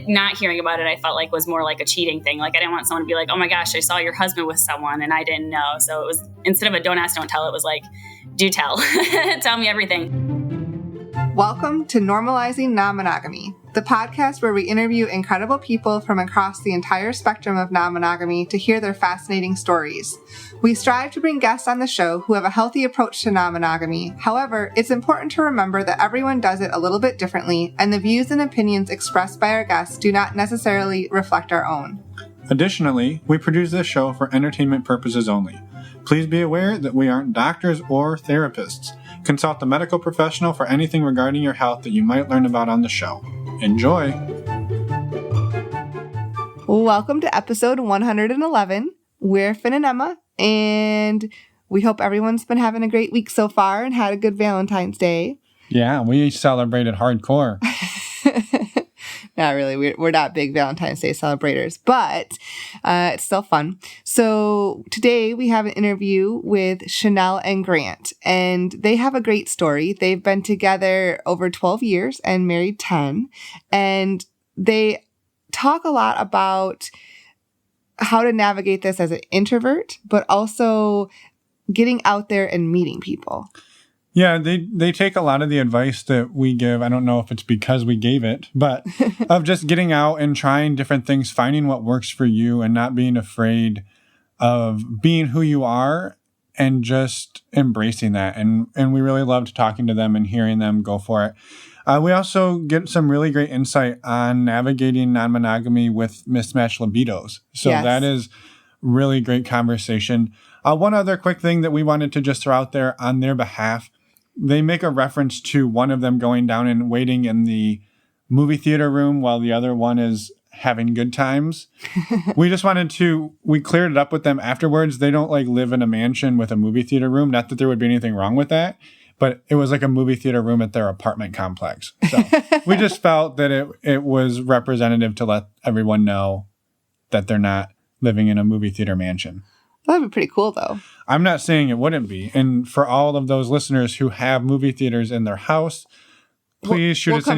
not hearing about it, I felt like was more like a cheating thing. Like I didn't want someone to be like, oh my gosh, I saw your husband with someone and I didn't know. So it was, instead of a don't ask, don't tell, it was like, do tell. Tell me everything. Welcome to Normalizing Non-Monogamy, the podcast where we interview incredible people from across the entire spectrum of non-monogamy to hear their fascinating stories. We strive to bring guests on the show who have a healthy approach to non-monogamy. However, it's important to remember that everyone does it a little bit differently, and the views and opinions expressed by our guests do not necessarily reflect our own. Additionally, we produce this show for entertainment purposes only. Please be aware that we aren't doctors or therapists. Consult a medical professional for anything regarding your health that you might learn about on the show. Enjoy! Welcome to episode 111. We're Finn and Emma, and we hope everyone's been having a great week so far and had a good Valentine's Day. Yeah, we celebrated hardcore. Not really. We're not big Valentine's Day celebrators, but it's still fun. So today we have an interview with Chanelle and Grant, and they have a great story. They've been together over 12 years and married 10, and they talk a lot about how to navigate this as an introvert, but also getting out there and meeting people. Yeah, they take a lot of the advice that we give. I don't know if it's because we gave it, but of just getting out and trying different things, finding what works for you and not being afraid of being who you are and just embracing that. And we really loved talking to them and hearing them go for it. We also get some really great insight on navigating non-monogamy with mismatched libidos. So yes. That is really great conversation. One other quick thing that we wanted to just throw out there on their behalf. They make a reference to one of them going down and waiting in the movie theater room while the other one is having good times. We cleared it up with them afterwards. They don't live in a mansion with a movie theater room. Not that there would be anything wrong with that, but it was like a movie theater room at their apartment complex. So we just felt that it was representative to let everyone know that they're not living in a movie theater mansion. That'd be pretty cool, though. I'm not saying it wouldn't be. And for all of those listeners who have movie theaters in their house, please shoot us an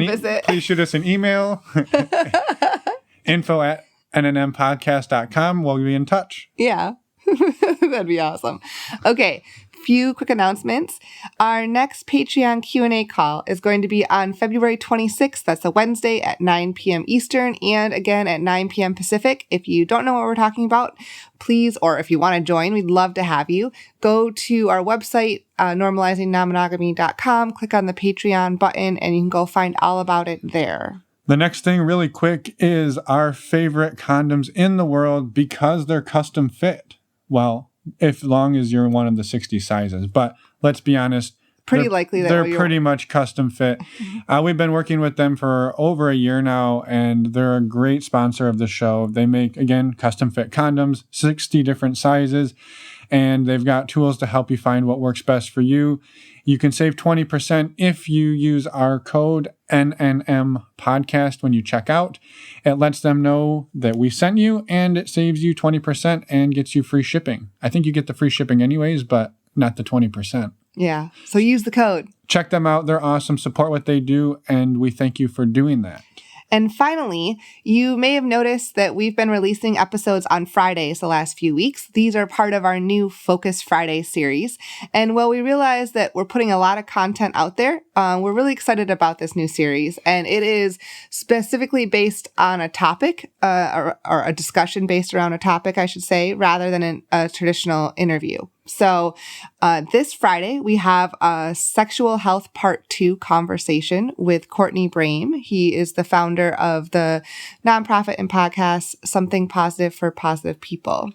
email. info@nnmpodcast.com. We'll be in touch. Yeah, that'd be awesome. Okay. Few quick announcements. Our next Patreon Q&A call is going to be on February 26th. That's a Wednesday at 9 p.m. Eastern and again at 9 p.m. Pacific. If you don't know what we're talking about, please, or if you want to join, we'd love to have you. Go to our website, normalizingnonmonogamy.com, click on the Patreon button, and you can go find all about it there. The next thing really quick is our favorite condoms in the world because they're custom fit. Well, if long as you're one of the 60 sizes. But let's be honest, they're pretty much custom fit. We've been working with them for over a year now, and they're a great sponsor of the show. They make, again, custom fit condoms, 60 different sizes, and they've got tools to help you find what works best for you. You can save 20% if you use our code NNM podcast when you check out. It lets them know that we sent you, and it saves you 20% and gets you free shipping. I think you get the free shipping anyways, but not the 20%. Yeah, so use the code. Check them out. They're awesome. Support what they do, and we thank you for doing that. And finally, you may have noticed that we've been releasing episodes on Fridays the last few weeks. These are part of our new Focus Friday series. And while we realize that we're putting a lot of content out there, we're really excited about this new series. And it is specifically based on a topic, or a discussion based around a topic, I should say, rather than a traditional interview. So this Friday, we have a Sexual Health Part 2 conversation with Courtney Brame. He is the founder of the nonprofit and podcast, Something Positive for Positive People.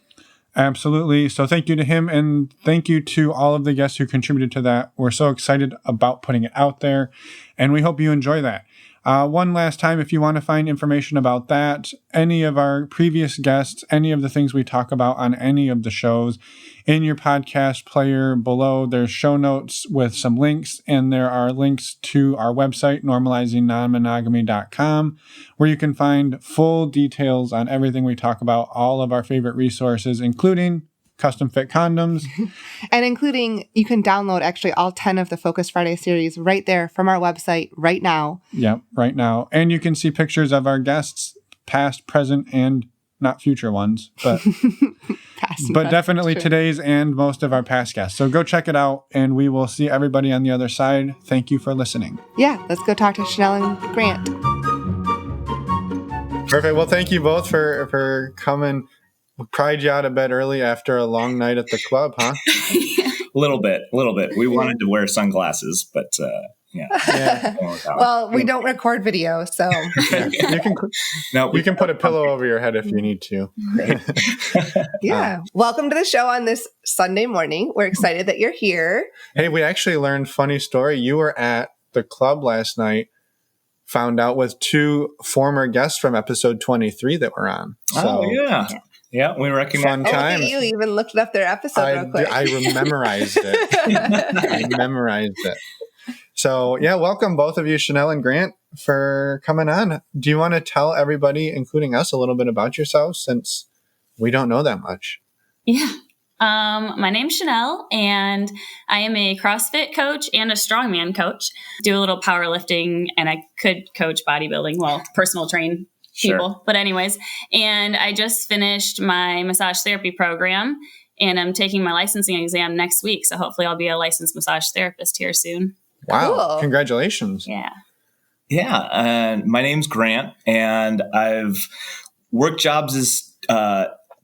Absolutely. So thank you to him, and thank you to all of the guests who contributed to that. We're so excited about putting it out there, and we hope you enjoy that. One last time, if you want to find information about that, any of our previous guests, any of the things we talk about on any of the shows, in your podcast player below, there's show notes with some links, and there are links to our website, normalizingnonmonogamy.com, where you can find full details on everything we talk about, all of our favorite resources, including custom fit condoms. And including, you can download actually all 10 of the Focus Friday series right there from our website right now. Yep, right now. And you can see pictures of our guests past, present, and not future ones, but but definitely today's and most of our past guests. So go check it out, and we will see everybody on the other side. Thank you for listening. Yeah, let's go talk to Chanelle and Grant. Perfect. Well, thank you both for coming. We pried you out of bed early after a long night at the club, huh? A little bit. We wanted to wear sunglasses, but yeah. Well, we don't record video, so you can put a pillow over your head if you need to. Yeah. Welcome to the show on this Sunday morning. We're excited that you're here. Hey, we actually learned funny story. You were at the club last night, found out with two former guests from episode 23 that were on. So, yeah, we recognize. Fun time. You even looked up their episode real quick. I memorized it. So, yeah, welcome both of you, Chanelle and Grant, for coming on. Do you want to tell everybody, including us, a little bit about yourselves, since we don't know that much? Yeah. My name's Chanelle, and I am a CrossFit coach and a strongman coach. Do a little powerlifting, and I could coach bodybuilding, personal train people. Sure. But anyways, and I just finished my massage therapy program, and I'm taking my licensing exam next week. So hopefully I'll be a licensed massage therapist here soon. Wow. Cool. Congratulations. Yeah. Yeah. My name's Grant, and I've worked jobs as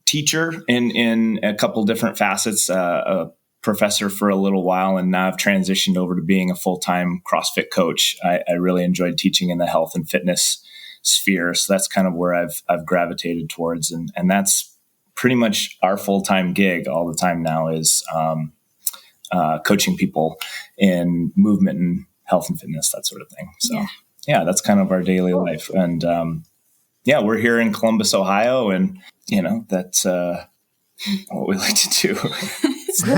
teacher in a couple different facets, a professor for a little while, and now I've transitioned over to being a full-time CrossFit coach. I really enjoyed teaching in the health and fitness sphere. So that's kind of where I've gravitated towards. And that's pretty much our full-time gig all the time now is coaching people in movement and health and fitness, that sort of thing. So yeah, that's kind of our daily life. And we're here in Columbus, Ohio, and that's what we like to do. So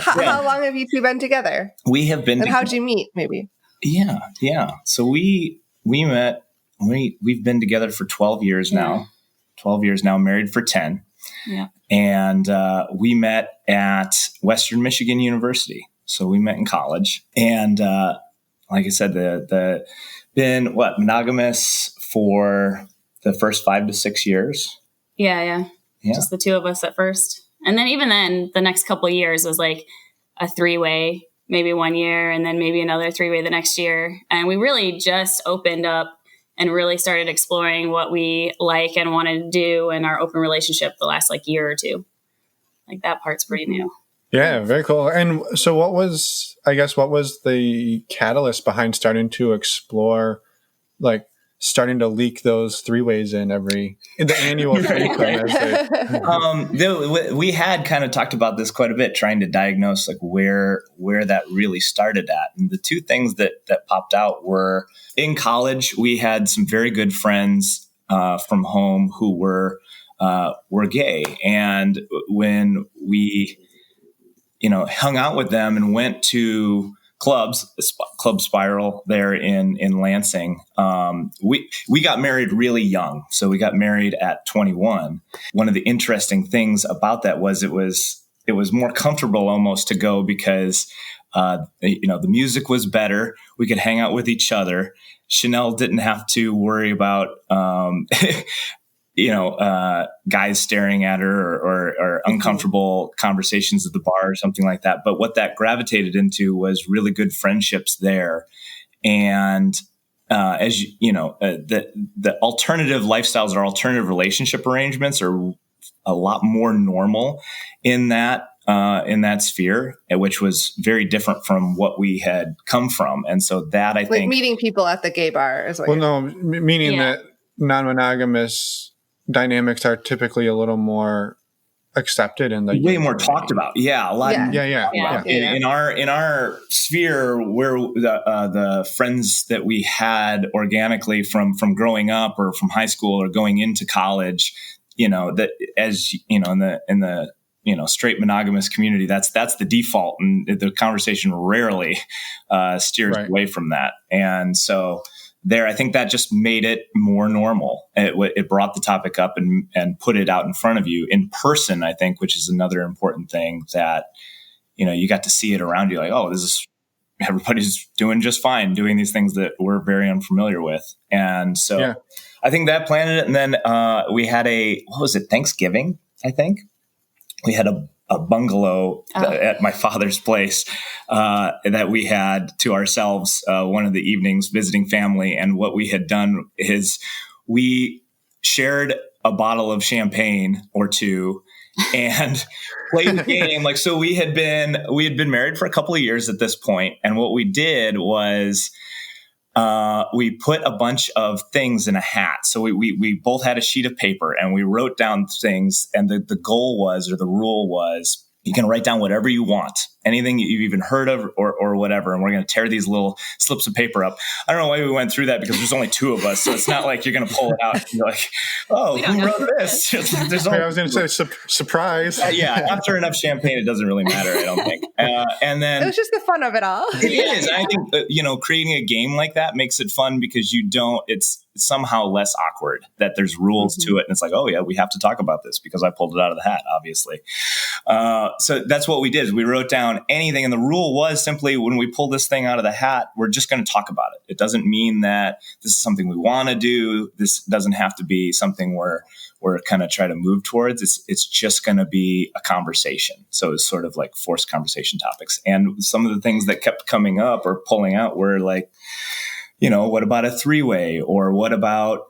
how long have you two been together? We have been. And how'd you meet? Maybe. Yeah. So we met. We've been together for 12 years now. 12 years now, married for 10. Yeah. And we met at Western Michigan University. So we met in college. And like I said, the been monogamous for the first 5 to 6 years. Yeah. Just the two of us at first. And then even then, the next couple of years was like a 3-way, maybe 1 year, and then maybe another 3-way the next year. And we really just opened up and really started exploring what we like and wanted to do in our open relationship the last year or two. That part's pretty new. Yeah, very cool. And so what was the catalyst behind starting to explore, starting to leak those 3-ways in the annual we had kind of talked about this quite a bit, trying to diagnose where that really started at. And the two things that popped out were, in college, we had some very good friends from home who were gay. And when we, hung out with them and went to Club Spiral there in Lansing. We got married really young. So we got married at 21. One of the interesting things about that was it was more comfortable almost to go because, the music was better. We could hang out with each other. Chanelle didn't have to worry about, guys staring at her or uncomfortable conversations at the bar or something like that. But what that gravitated into was really good friendships there. And as the alternative lifestyles or alternative relationship arrangements are a lot more normal in that sphere, which was very different from what we had come from. And so that I think meeting people at the gay bar is what meaning that non-monogamous dynamics are typically a little more accepted and way more talked about. Yeah. A lot. Yeah. In our sphere, where the friends that we had organically from growing up or from high school or going into college, that as in the straight monogamous community, that's the default, and the conversation rarely steers away from that. And so there, I think that just made it more normal. It brought the topic up and put it out in front of you in person, I think, which is another important thing that, you got to see it around you, everybody's doing just fine, doing these things that we're very unfamiliar with. And so I think that planted it. And then we had Thanksgiving, I think. We had a bungalow at my father's place that we had to ourselves one of the evenings visiting family. And what we had done is we shared a bottle of champagne or two and played the game. Like, so we had been married for a couple of years at this point. And what we did was we put a bunch of things in a hat. So we both had a sheet of paper and we wrote down things. And the goal was, or the rule was, you can write down whatever you want, anything you've even heard of or whatever. And we're going to tear these little slips of paper up. I don't know why we went through that because there's only two of us. So it's not like you're going to pull it out and be like, oh, who wrote this? I was going to say surprise. Yeah. After enough champagne, it doesn't really matter, I don't think. And then it was just the fun of it all. It is. I think, creating a game like that makes it fun because it's somehow less awkward that there's rules to it. And it's like, oh yeah, we have to talk about this because I pulled it out of the hat, obviously. So that's what we did. We wrote down anything. And the rule was simply when we pull this thing out of the hat, we're just going to talk about it. It doesn't mean that this is something we want to do. This doesn't have to be something we're kind of try to move towards. It's just going to be a conversation. So it's sort of like forced conversation topics. And some of the things that kept coming up or pulling out were like, what about a three-way? Or what about,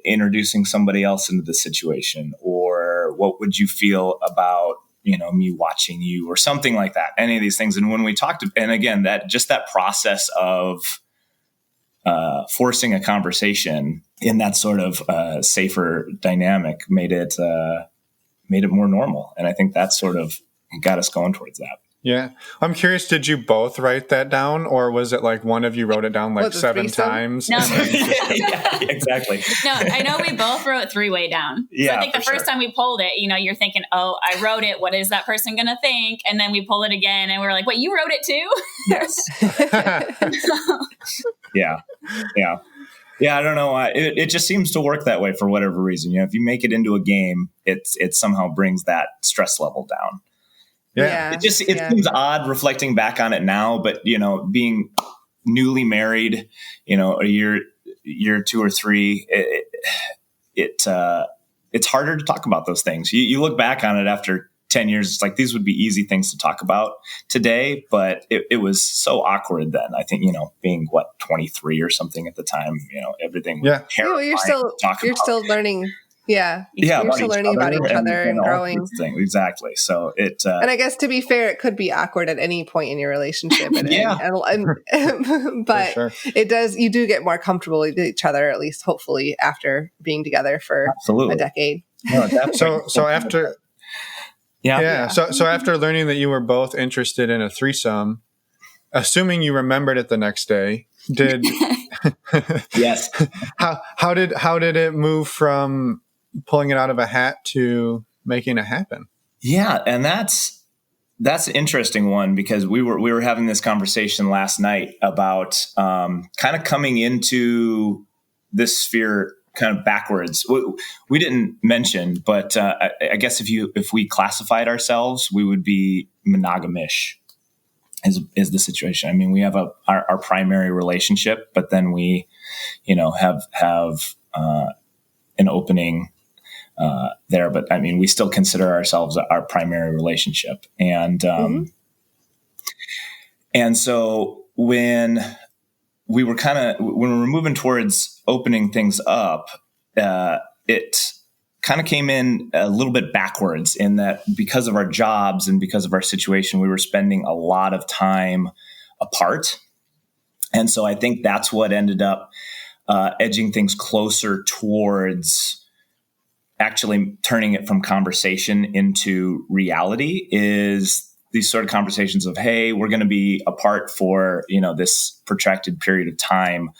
introducing somebody else into the situation? Or what would you feel about, me watching you or something like that? Any of these things. And when we talked, and again, that process of forcing a conversation in that sort of safer dynamic made it more normal. And I think that sort of got us going towards that. Yeah. I'm curious, did you both write that down or was it like one of you wrote it down like 7 times? No. Yeah, exactly. No, I know we both wrote three-way down. Yeah, so I think the first time we pulled it, you're thinking, oh, I wrote it. What is that person going to think? And then we pull it again and we're like, wait, you wrote it too? Yes. Yeah. Yeah. Yeah. I don't know. It just seems to work that way for whatever reason. If you make it into a game, it somehow brings that stress level down. Yeah. It seems odd reflecting back on it now, but being newly married, a year, 2 or 3, it's harder to talk about those things. You look back on it after 10 years, it's like these would be easy things to talk about today, but it was so awkward then. I think, being 23 or something at the time, everything. Yeah. You're still learning. Yeah. You're still learning about each other and growing. Exactly. So and I guess to be fair, it could be awkward at any point in your relationship. But sure. You do get more comfortable with each other, at least hopefully after being together for a decade. No, so after, So after learning that you were both interested in a threesome, assuming you remembered it the next day, did, yes. How did it move from pulling it out of a hat to making it happen? Yeah. And that's an interesting one because we were having this conversation last night about kind of coming into this sphere kind of backwards. We didn't mention, but I guess if we classified ourselves, we would be monogamish is the situation. I mean, we have our primary relationship, but then we, have an opening there, but I mean, we still consider ourselves our primary relationship. And, and so when we were moving towards opening things up, it kind of came in a little bit backwards in that because of our jobs and because of our situation, we were spending a lot of time apart. And so I think that's what ended up edging things closer towards actually turning it from conversation into reality is these sort of conversations of, hey, we're going to be apart for, this protracted period of time.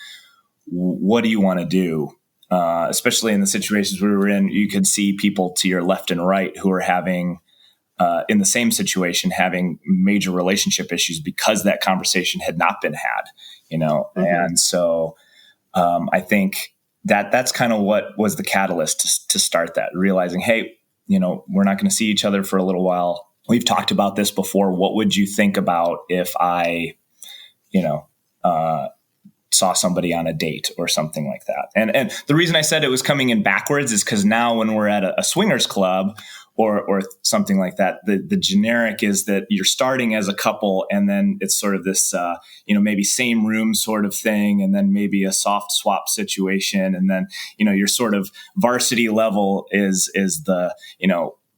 What do you want to do? Especially in the situations we were in, you could see people to your left and right who are having, in the same situation, having major relationship issues because that conversation had not been had, And so I think that's kind of what was the catalyst to start that, realizing, hey, we're not going to see each other for a little while. We've talked about this before. What would you think about if I, saw somebody on a date or something like that. And the reason I said it was coming in backwards is because now when we're at a swingers club or something like that, the generic is that you're starting as a couple, and then it's sort of this, maybe same room sort of thing, and then maybe a soft swap situation. And then, your sort of varsity level is the,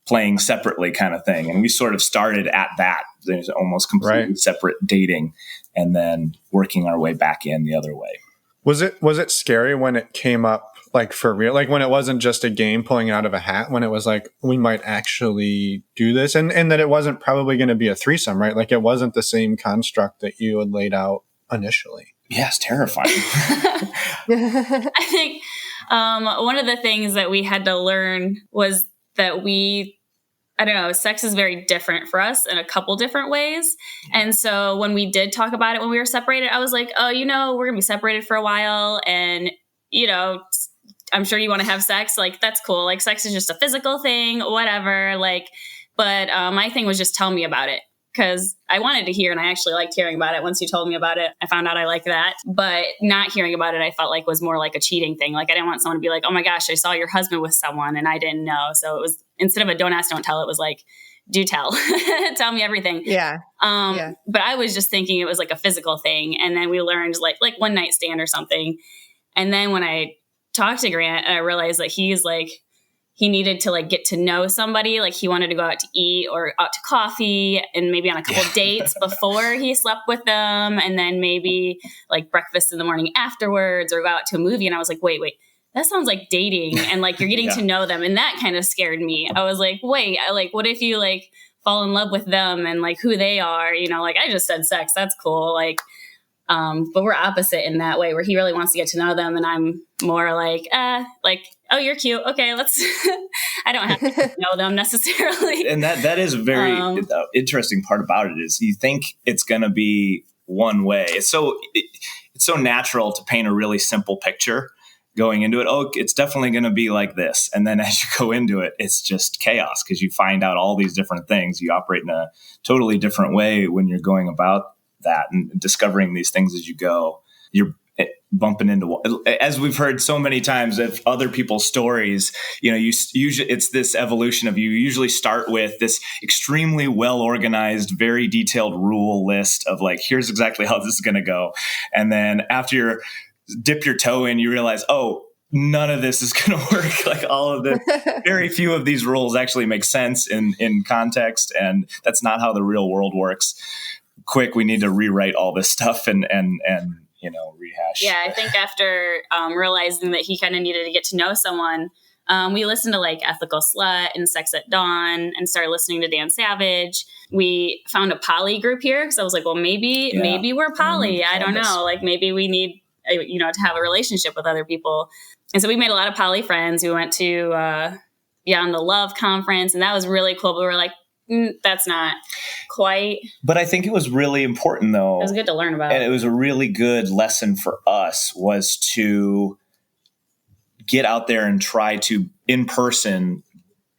playing separately kind of thing. And we sort of started at that. There's almost completely separate dating, and then working our way back in the other way. Was it scary when it came up, like for real, like when it wasn't just a game pulling it out of a hat, when it was like, we might actually do this, and that it wasn't probably going to be a threesome, right? Like it wasn't the same construct that you had laid out initially. Yes, terrifying. I think one of the things that we had to learn was that sex is very different for us in a couple different ways. And so when we did talk about it when we were separated, I was like, oh, we're going to be separated for a while. And, I'm sure you want to have sex. Like, that's cool. Like, sex is just a physical thing, whatever. Like, but my thing was just tell me about it. Because I wanted to hear, and I actually liked hearing about it. Once you told me about it, I found out I liked that. But not hearing about it, I felt like was more like a cheating thing. Like, I didn't want someone to be like, oh my gosh, I saw your husband with someone and I didn't know. So it was, instead of a don't ask, don't tell, it was like, do tell. Tell me everything. Yeah. But I was just thinking it was like a physical thing. And then we learned like one night stand or something. And then when I talked to Grant, I realized that he's like, he needed to like get to know somebody. Like he wanted to go out to eat or out to coffee and maybe on a couple dates before he slept with them. And then maybe like breakfast in the morning afterwards or go out to a movie. And I was like, wait, that sounds like dating. And like, you're getting to know them. And that kind of scared me. I was like, wait, what if you like fall in love with them and like who they are, like I just said sex, that's cool. Like, but we're opposite in that way where he really wants to get to know them. And I'm more like, oh, you're cute. Okay, let's, I don't have to know them necessarily. And that is a very interesting part about it is you think it's going to be one way. It's so natural to paint a really simple picture going into it. Oh, it's definitely going to be like this. And then as you go into it, it's just chaos because you find out all these different things. You operate in a totally different way when you're going about that and discovering these things as you go. You're bumping into, as we've heard so many times of other people's stories, you usually it's this evolution of you usually start with this extremely well organized, very detailed rule list of like, here's exactly how this is going to go. And then after you dip your toe in, you realize, oh, none of this is going to work. Like all of this, very few of these rules actually make sense in context. And that's not how the real world works. Quick, we need to rewrite all this stuff and rehash. Yeah, I think after realizing that he kind of needed to get to know someone, we listened to like Ethical Slut and Sex at Dawn and started listening to Dan Savage. We found a poly group here because I was like, well, maybe we're poly. I don't know. Like maybe we need to have a relationship with other people. And so we made a lot of poly friends. We went to on the Love Conference, and that was really cool. But we were like, that's not quite. But I think it was really important, though. It was good to learn about. And it was a really good lesson for us was to get out there and try to, in person,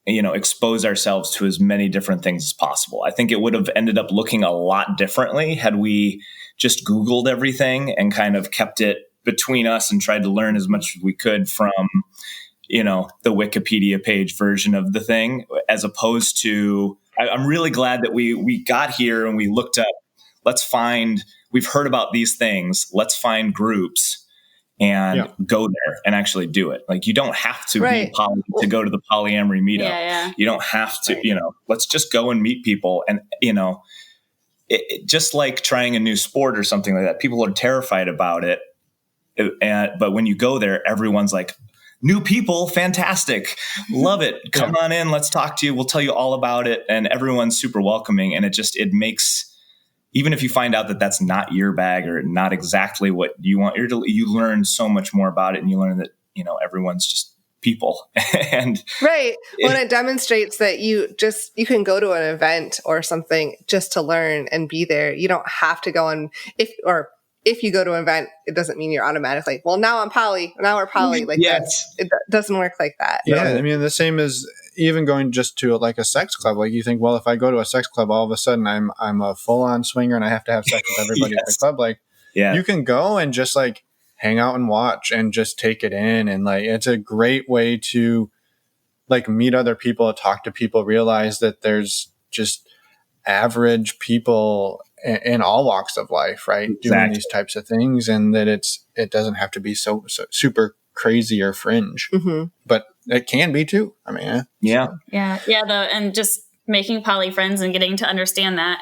expose ourselves to as many different things as possible. I think it would have ended up looking a lot differently had we just Googled everything and kind of kept it between us and tried to learn as much as we could from the Wikipedia page version of the thing, as opposed to, I'm really glad that we got here and we looked up, we've heard about these things. Let's find groups and go there and actually do it. Like you don't have to be poly to go to the polyamory meetup. Yeah. You don't have to, let's just go and meet people. And, it just like trying a new sport or something like that, people are terrified about it. But when you go there, everyone's like, new people, fantastic. Love it. Come on in. Let's talk to you. We'll tell you all about it. And everyone's super welcoming. And it makes, even if you find out that that's not your bag or not exactly what you want, you learn so much more about it. And you learn that, everyone's just people. And it demonstrates that you can go to an event or something just to learn and be there. You don't have to go on if you go to an event, it doesn't mean you're automatically, well, now I'm poly, now we're poly. Like it doesn't work like that. Yeah. I mean, the same as even going just to like a sex club. Like you think, well, if I go to a sex club, all of a sudden I'm a full on swinger and I have to have sex with everybody at the club. Like you can go and just like hang out and watch and just take it in. And like, it's a great way to like meet other people, talk to people, realize that there's just average people in all walks of life, right? Exactly. Doing these types of things, and that it doesn't have to be so super crazy or fringe, but it can be too. I mean, And just making poly friends and getting to understand that,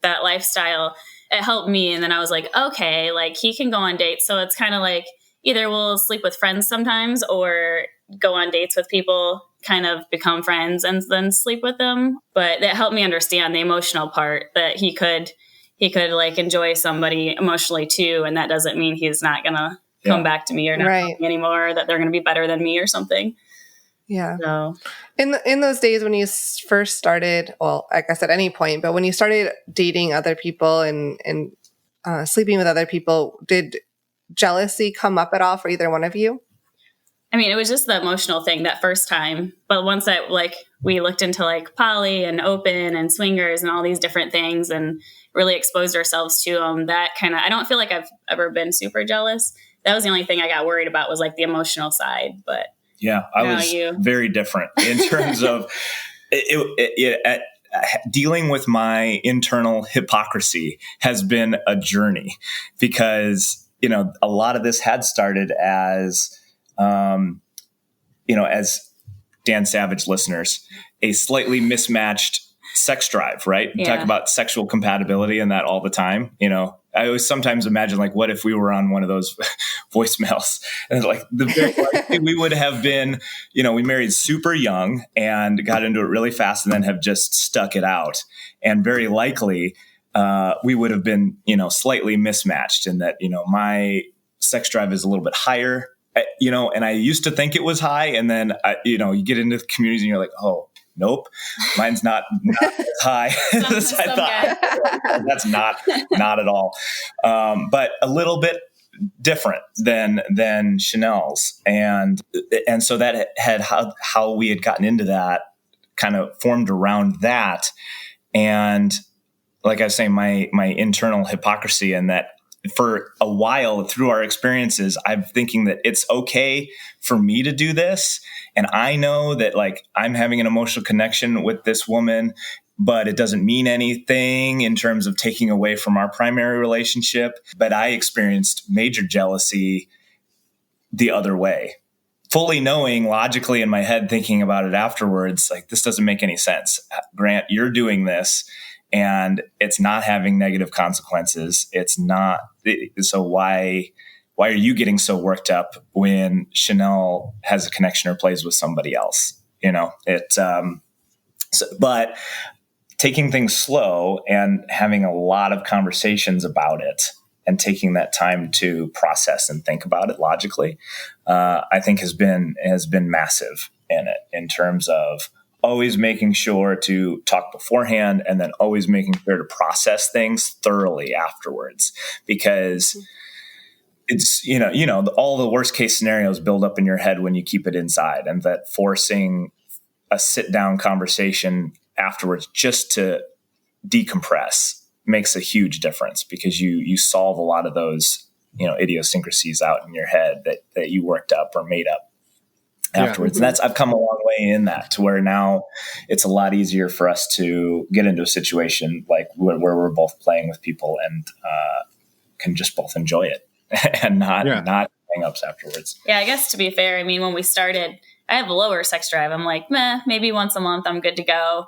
that lifestyle, it helped me. And then I was like, okay, like he can go on dates. So it's kind of like either we'll sleep with friends sometimes or go on dates with people, kind of become friends and then sleep with them. But that helped me understand the emotional part, that he could like enjoy somebody emotionally too. And that doesn't mean he's not going to come back to me or not me anymore, that they're going to be better than me or something. Yeah. So in those days when you first started, well, like I said, any point, but when you started dating other people and sleeping with other people, did jealousy come up at all for either one of you? I mean, it was just the emotional thing that first time. But once we looked into like poly and open and swingers and all these different things and really exposed ourselves to them, that kind of, I don't feel like I've ever been super jealous. That was the only thing I got worried about, was like the emotional side. But yeah, I was very different in terms of dealing with my internal hypocrisy has been a journey, because, a lot of this had started as, as Dan Savage listeners, a slightly mismatched sex drive, right? We talk about sexual compatibility and that all the time. I always sometimes imagine, like, what if we were on one of those voicemails, and like we would have been, we married super young and got into it really fast and then have just stuck it out. And very likely, we would have been, slightly mismatched in that, my sex drive is a little bit higher, and I used to think it was high. And then, you get into the communities and you're like, oh, nope, mine's not as high as I thought. That's not at all. But a little bit different than Chanelle's. And so that had how we had gotten into that kind of formed around that. And like I was saying, my internal hypocrisy, and that for a while through our experiences, I'm thinking that it's okay for me to do this. And I know that, like, I'm having an emotional connection with this woman, but it doesn't mean anything in terms of taking away from our primary relationship. But I experienced major jealousy the other way, fully knowing logically in my head, thinking about it afterwards, like, this doesn't make any sense. Grant, you're doing this and it's not having negative consequences. It's not. So why are you getting so worked up when Chanelle has a connection or plays with somebody else? But taking things slow and having a lot of conversations about it and taking that time to process and think about it logically, I think has been massive in it, in terms of always making sure to talk beforehand and then always making sure to process things thoroughly afterwards, because it's, all the worst case scenarios build up in your head when you keep it inside, and that forcing a sit down conversation afterwards just to decompress makes a huge difference, because you solve a lot of those, idiosyncrasies out in your head that you worked up or made up afterwards. And I've come a long way in that, to where now it's a lot easier for us to get into a situation like where we're both playing with people and can just both enjoy it and not hang ups afterwards. Yeah, I guess to be fair, I mean, when we started, I have a lower sex drive. I'm like, maybe once a month I'm good to go.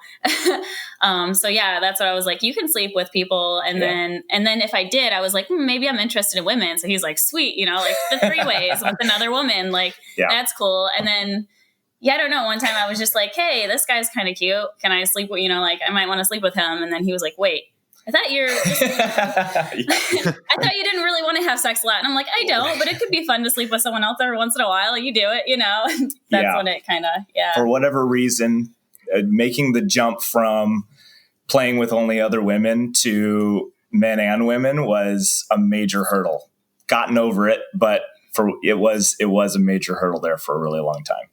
So yeah, that's what I was like. You can sleep with people. And then if I did, I was like, maybe I'm interested in women. So he's like, sweet, like the 3 ways with another woman, like that's cool. And then, I don't know. One time I was just like, hey, this guy's kind of cute. Can I sleep with, like, I might want to sleep with him. And then he was like, wait, I thought I thought you didn't really want to have sex a lot. And I'm like, I don't, but it could be fun to sleep with someone else every once in a while. You do it, That's when it kind of, For whatever reason, making the jump from playing with only other women to men and women was a major hurdle. Gotten over it, but it was a major hurdle there for a really long time.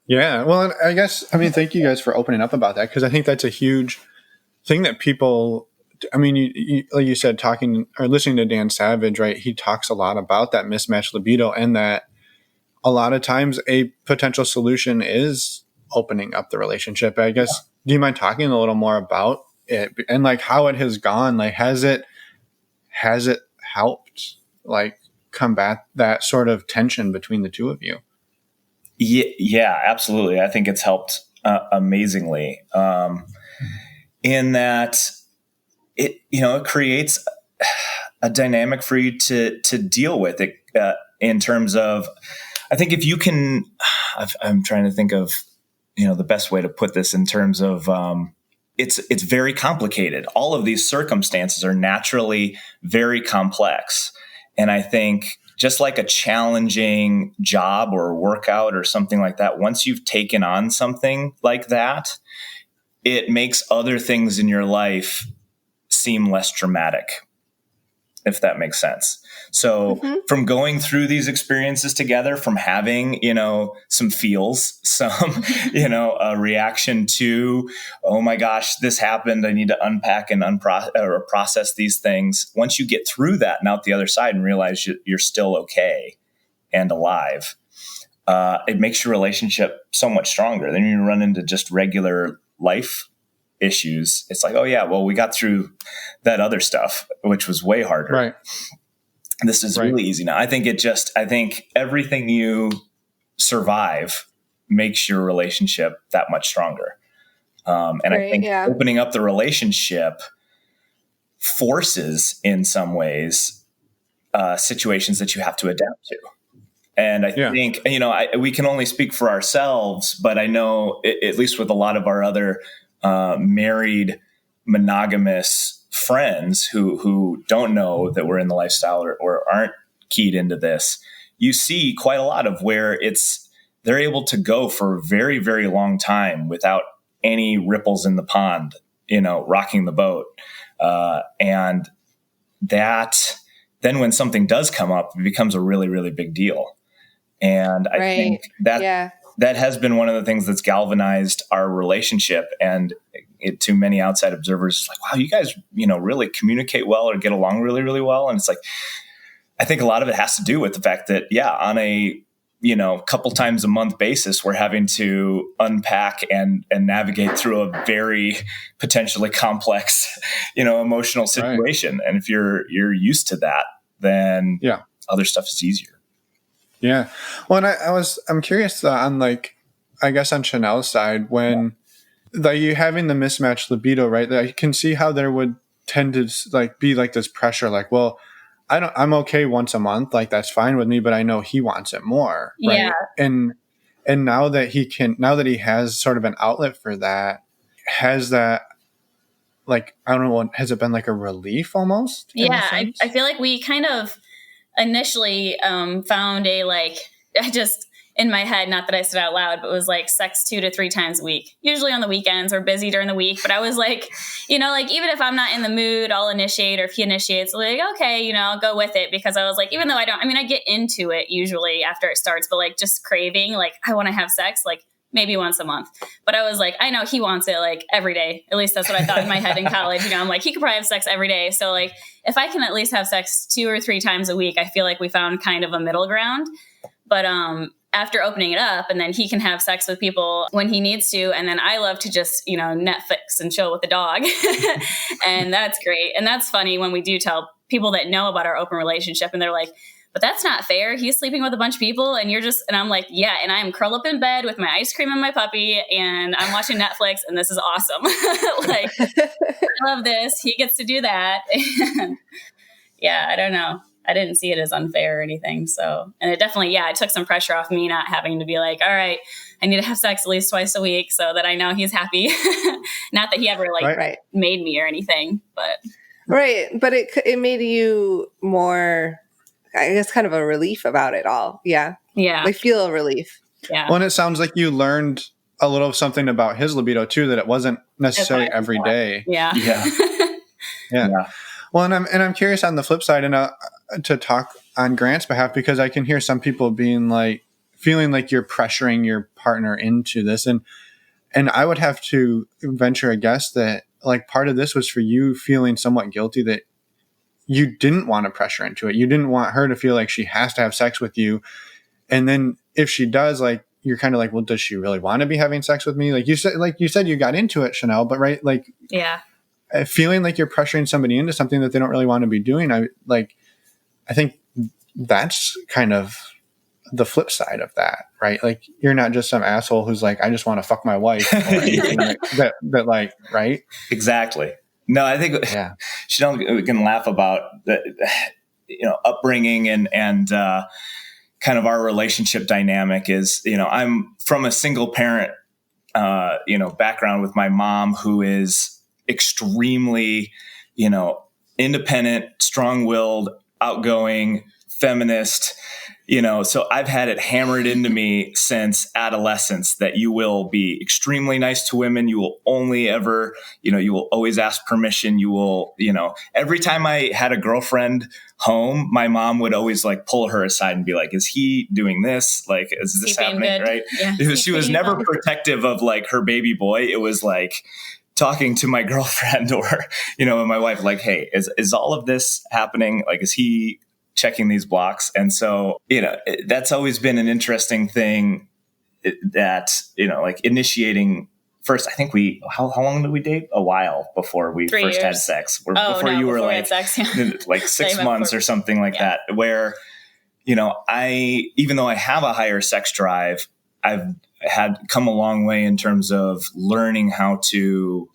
Yeah. Well, I guess, thank you guys for opening up about that, because I think that's a huge thing that people I mean, like you said, talking or listening to Dan Savage, right? He talks a lot about that mismatched libido, and that a lot of times a potential solution is opening up the relationship. I guess, do you mind talking a little more about it and like how it has gone? Like, has it helped like combat that sort of tension between the two of you? Yeah, absolutely. I think it's helped amazingly in that it creates a dynamic for you to deal with it in terms of, I think if you can, I'm trying to think of, the best way to put this in terms of, it's very complicated. All of these circumstances are naturally very complex. And I think just like a challenging job or workout or something like that, once you've taken on something like that, it makes other things in your life seem less dramatic, if that makes sense. So from going through these experiences together, from having, some feels, some, a reaction to, oh my gosh, this happened. I need to unpack and process these things. Once you get through that and out the other side and realize you're still okay and alive, it makes your relationship so much stronger. Then you run into just regular life issues. It's like, oh yeah, well, we got through that other stuff, which was way harder. Right. This is really easy now. I think everything you survive makes your relationship that much stronger. I think opening up the relationship forces, in some ways, situations that you have to adapt to. And I think, we can only speak for ourselves, but I know, at least with a lot of our other married monogamous friends who don't know that we're in the lifestyle or aren't keyed into this, you see quite a lot of where they're able to go for a very, very long time without any ripples in the pond, rocking the boat. And that then when something does come up, it becomes a really, really big deal. And I think that has been one of the things that's galvanized our relationship. And to many outside observers, it's like, wow, you guys, really communicate well or get along really, really well. And it's like, I think a lot of it has to do with the fact that, on a, couple times a month basis, we're having to unpack and navigate through a very potentially complex, emotional situation. Right. And if you're used to that, then other stuff is easier. Yeah. Well, and I'm curious on like, I guess on Chanelle's side, when you having the mismatched libido, right? That I can see how there would tend to like be like this pressure, like, well, I'm okay once a month. Like that's fine with me, but I know he wants it more. Right. Yeah. And now that he has sort of an outlet for that, has that, like, I don't know, has it been like a relief almost? Yeah. I feel like we kind of initially found in my head, not that I said out loud, but it was like sex 2 to 3 times a week, usually on the weekends or busy during the week. But I was like, like even if I'm not in the mood, I'll initiate, or if he initiates, like, okay, I'll go with it, because I was like, even though I get into it usually after it starts, but like just craving, like I want to have sex, like maybe once a month. But I was like, I know he wants it like every day. At least that's what I thought in my head in college. I'm like, he could probably have sex every day. So like, if I can at least have sex 2 or 3 times a week, I feel like we found kind of a middle ground. But after opening it up, and then he can have sex with people when he needs to. And then I love to just, Netflix and chill with the dog. And that's great. And that's funny when we do tell people that know about our open relationship, and they're like, but that's not fair. He's sleeping with a bunch of people and and I'm like, yeah. And I am curled up in bed with my ice cream and my puppy, and I'm watching Netflix, and this is awesome. Like, I love this. He gets to do that. And yeah, I don't know. I didn't see it as unfair or anything. So, and it definitely, it took some pressure off me not having to be like, all right, I need to have sex at least twice a week so that I know he's happy. Not that he ever made me or anything, but. Right. But it made you more, I guess, kind of a relief about it all. Yeah. Yeah. Like feel a relief. Yeah. Well, and it sounds like you learned a little something about his libido too, that it wasn't necessarily every day. Yeah. Yeah. Yeah. Well, and I'm curious on the flip side, and to talk on Grant's behalf, because I can hear some people being like, feeling like you're pressuring your partner into this, and I would have to venture a guess that like part of this was for you feeling somewhat guilty that you didn't want to pressure into it. You didn't want her to feel like she has to have sex with you. And then if she does, like, you're kind of like, well, does she really want to be having sex with me? Like you said, you got into it, Chanelle, but right. Like, Yeah. Feeling like you're pressuring somebody into something that they don't really want to be doing. I think that's kind of the flip side of that, right? Like, you're not just some asshole who's like, I just want to fuck my wife or anything that like, right? Exactly. No, I think we can laugh about the, upbringing and kind of our relationship dynamic is, I'm from a single parent, background with my mom, who is extremely, independent, strong-willed, outgoing, feminist, so I've had it hammered into me since adolescence that you will be extremely nice to women. You will only ever, you will always ask permission. You will, every time I had a girlfriend home, my mom would always like pull her aside and be like, is he doing this? Like, is this happening? Good. Right. Yeah, because she was never protective of like her baby boy. It was like talking to my girlfriend or, my wife, like, hey, is all of this happening? Like, is he checking these blocks? And so, that's always been an interesting thing that, like initiating first, I think how long did we date? A while before we 3 first years. had sex. Before you were like, sex, yeah. Like 6 months or something like that, where, even though I have a higher sex drive, I've had come a long way in terms of learning how to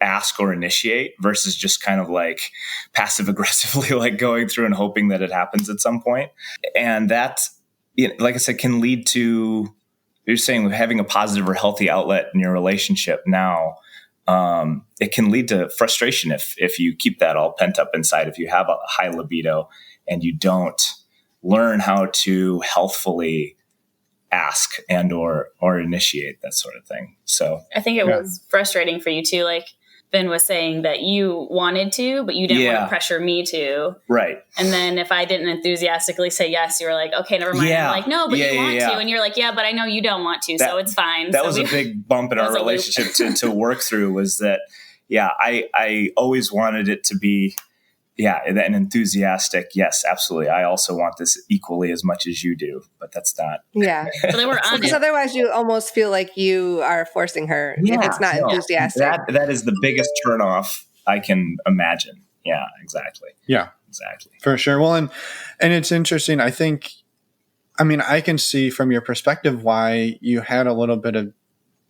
ask or initiate versus just kind of like passive aggressively, like going through and hoping that it happens at some point. And that, like I said, can lead to, you're saying, having a positive or healthy outlet in your relationship now. It can lead to frustration if you keep that all pent up inside, if you have a high libido and you don't learn how to healthfully ask and or initiate that sort of thing. So I think it was frustrating for you too. Like Ben was saying that you wanted to, but you didn't want to pressure me to. Right. And then if I didn't enthusiastically say yes, you were like, okay, never mind. Yeah. I'm like, no, but you want to. And you're like, yeah, but I know you don't want to. So it's fine. That was a big bump in our relationship to work through, was that, I always wanted it to be, an enthusiastic, yes, absolutely. I also want this equally as much as you do, but that's not. Yeah. But then we're on because otherwise you almost feel like you are forcing her if it's not enthusiastic. That is the biggest turnoff I can imagine. Yeah, exactly. Yeah, exactly. For sure. Well, and it's interesting. I can see from your perspective why you had a little bit of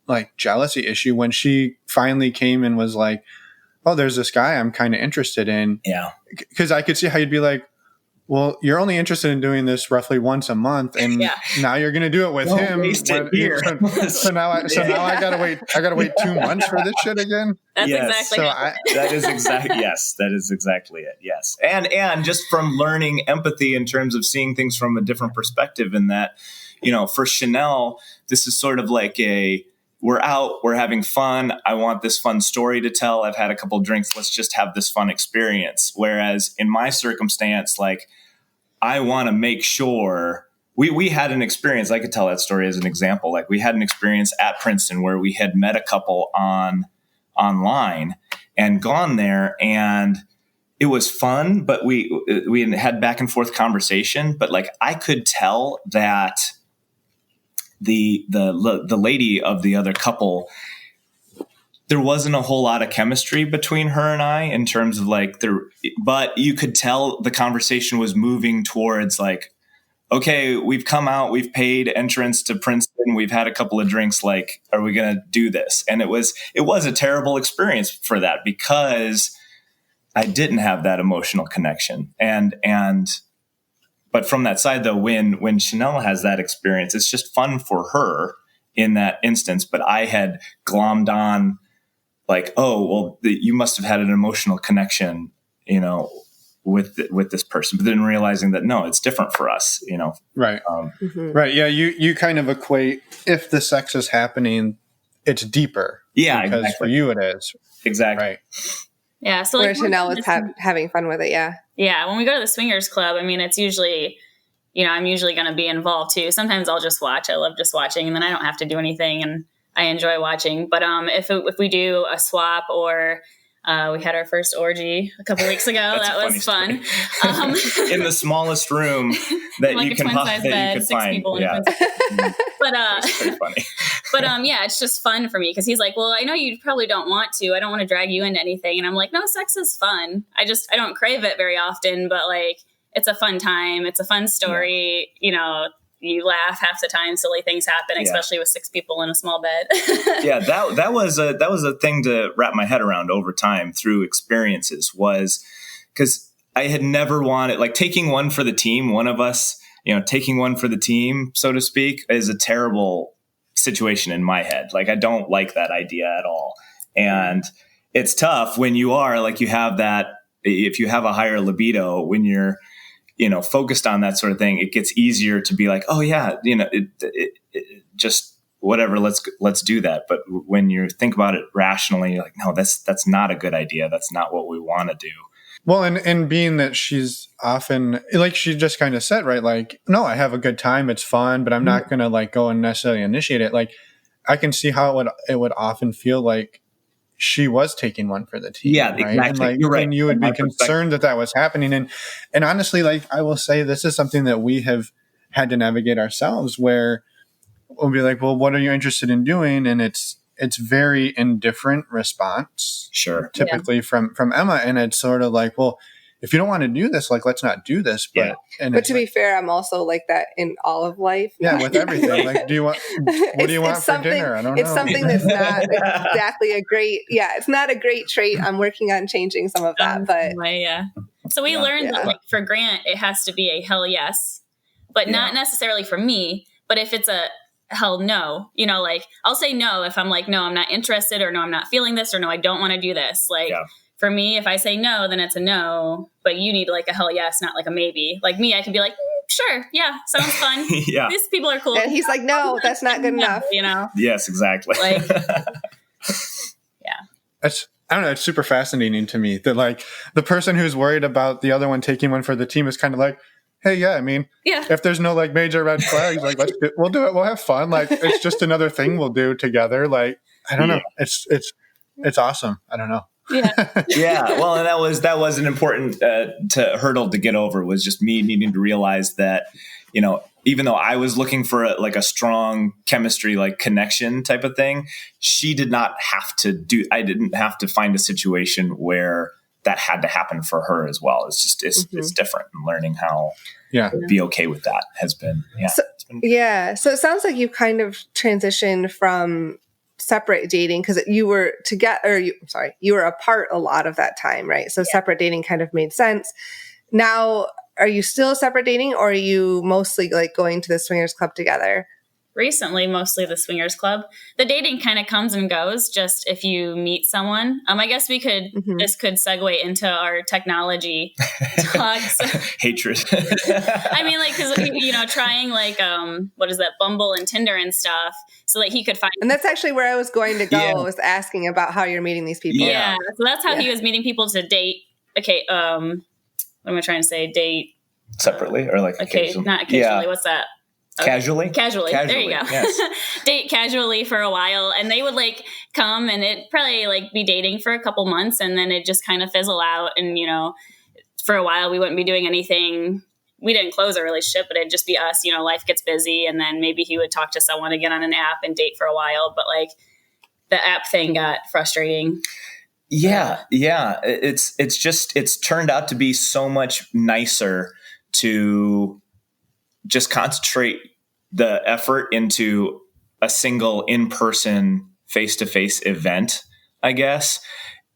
like jealousy issue when she finally came and was like, oh, there's this guy I'm kind of interested in. Yeah. Because I could see how you'd be like, well, you're only interested in doing this roughly once a month, and now you're going to do it with him. So now I gotta wait. I gotta wait 2 months for this shit again. That's exactly. So that is exactly yes. That is exactly it. Yes, and just from learning empathy in terms of seeing things from a different perspective, in that, for Chanelle, this is sort of like we're out, we're having fun. I want this fun story to tell. I've had a couple drinks. Let's just have this fun experience. Whereas in my circumstance, like, I want to make sure we had an experience. I could tell that story as an example. Like, we had an experience at Princeton where we had met a couple online and gone there, and it was fun, but we had back and forth conversation. But like, I could tell that the lady of the other couple, there wasn't a whole lot of chemistry between her and I in terms of like but you could tell the conversation was moving towards like, okay, we've come out, we've paid entrance to Princeton, we've had a couple of drinks, like, are we going to do this? And it was a terrible experience for that, because I didn't have that emotional connection. But from that side, though, when Chanelle has that experience, it's just fun for her in that instance. But I had glommed on like, oh, well, you must have had an emotional connection, with this person, but then realizing that, no, it's different for us, Right. Right. Yeah. You kind of equate, if the sex is happening, it's deeper. Yeah. Because exactly. for you, it is. Exactly. Right. Yeah. So where Chanelle is having fun with it. Yeah. Yeah. When we go to the swingers club, I mean, it's usually, I'm usually going to be involved too. Sometimes I'll just watch. I love just watching, and then I don't have to do anything, and I enjoy watching. But if we do a swap, or We had our first orgy a couple weeks ago. That was fun. In the smallest room that like you can twin-size bed, 6 find. people in Yeah. a twin-size. But It's pretty funny. but yeah, it's just fun for me because he's like, well, I know you probably don't want to. I don't want to drag you into anything. And I'm like, no, sex is fun. I don't crave it very often, but like, it's a fun time. It's a fun story. You know, you laugh half the time, silly things happen, especially with 6 people in a small bed. Yeah, that was a thing to wrap my head around over time through experiences, was because I had never wanted, like, taking one for the team, one of us, you know, taking one for the team, so to speak, is a terrible situation in my head. Like, I don't like that idea at all. And it's tough when you are like, you have that, if you have a higher libido, when you're, you know, focused on that sort of thing, it gets easier to be like, oh yeah, you know, it just whatever, let's do that. But when you think about it rationally, you're like, no, that's not a good idea. That's not what we want to do. Well, and being that she's often, like she just kind of said, right? Like, no, I have a good time. It's fun, but I'm not going to like go and necessarily initiate it. Like, I can see how it would often feel like she was taking one for the team. Yeah, right? exactly. And like, You're right. and you would be concerned that was happening. And honestly, like, I will say this is something that we have had to navigate ourselves, where we'll be like, well, what are you interested in doing? And it's very indifferent response. Sure. Typically from Emma. And it's sort of like, well, if you don't want to do this, like, let's not do this. But but to be fair, I'm also like that in all of life. Yeah, with everything. Like, what do you want for dinner? I don't know. It's something that's not exactly a great, it's not a great trait. I'm working on changing some of that, but So we learned that, like, for Grant, it has to be a hell yes, but not necessarily for me. But if it's a hell no, you know, like, I'll say no if I'm like, no, I'm not interested, or no, I'm not feeling this, or no, I don't want to do this. Like, for me, if I say no, then it's a no, but you need like a hell yes, not like a maybe. Like me, I can be like, sure, yeah, sounds fun. These people are cool. And he's like, no, that's not good enough. You know? Yes, exactly. Like, I don't know. It's super fascinating to me that, like, the person who's worried about the other one taking one for the team is kind of like, hey, if there's no like major red flags, like, we'll do it. We'll have fun. Like, it's just another thing we'll do together. Like, I don't know. It's awesome. I don't know. Well, and that was an important hurdle to get over, was just me needing to realize that, you know, even though I was looking for a strong chemistry, like connection type of thing, she did not have to I didn't have to find a situation where that had to happen for her as well. It's just, it's different, and learning how to be okay with that has been, So it sounds like you kind of transitioned from separate dating, because you were you were apart a lot of that time, right? So separate dating kind of made sense. Now, are you still separate dating, or are you mostly like going to the swingers club together? Recently, mostly the swingers club. The dating kind of comes and goes, just if you meet someone. I guess we could, this could segue into our technology talks. Hatred. I mean, like, cause, you know, trying like, what is that, Bumble and Tinder and stuff, so that he could find. And that's actually where I was going to go. I was asking about how you're meeting these people. Yeah. So that's how he was meeting people to date. Okay. What am I trying to say? Date separately, or like, not occasionally. What's that? Casually. There you go. Yes. Date casually for a while, and they would like come, and it'd probably like be dating for a couple months, and then it just kind of fizzle out. And, you know, for a while we wouldn't be doing anything. We didn't close a relationship, but it'd just be us. You know, life gets busy, and then maybe he would talk to someone again on an app and date for a while. But like, the app thing got frustrating. Yeah. It's turned out to be so much nicer to just concentrate the effort into a single in-person face-to-face event, I guess.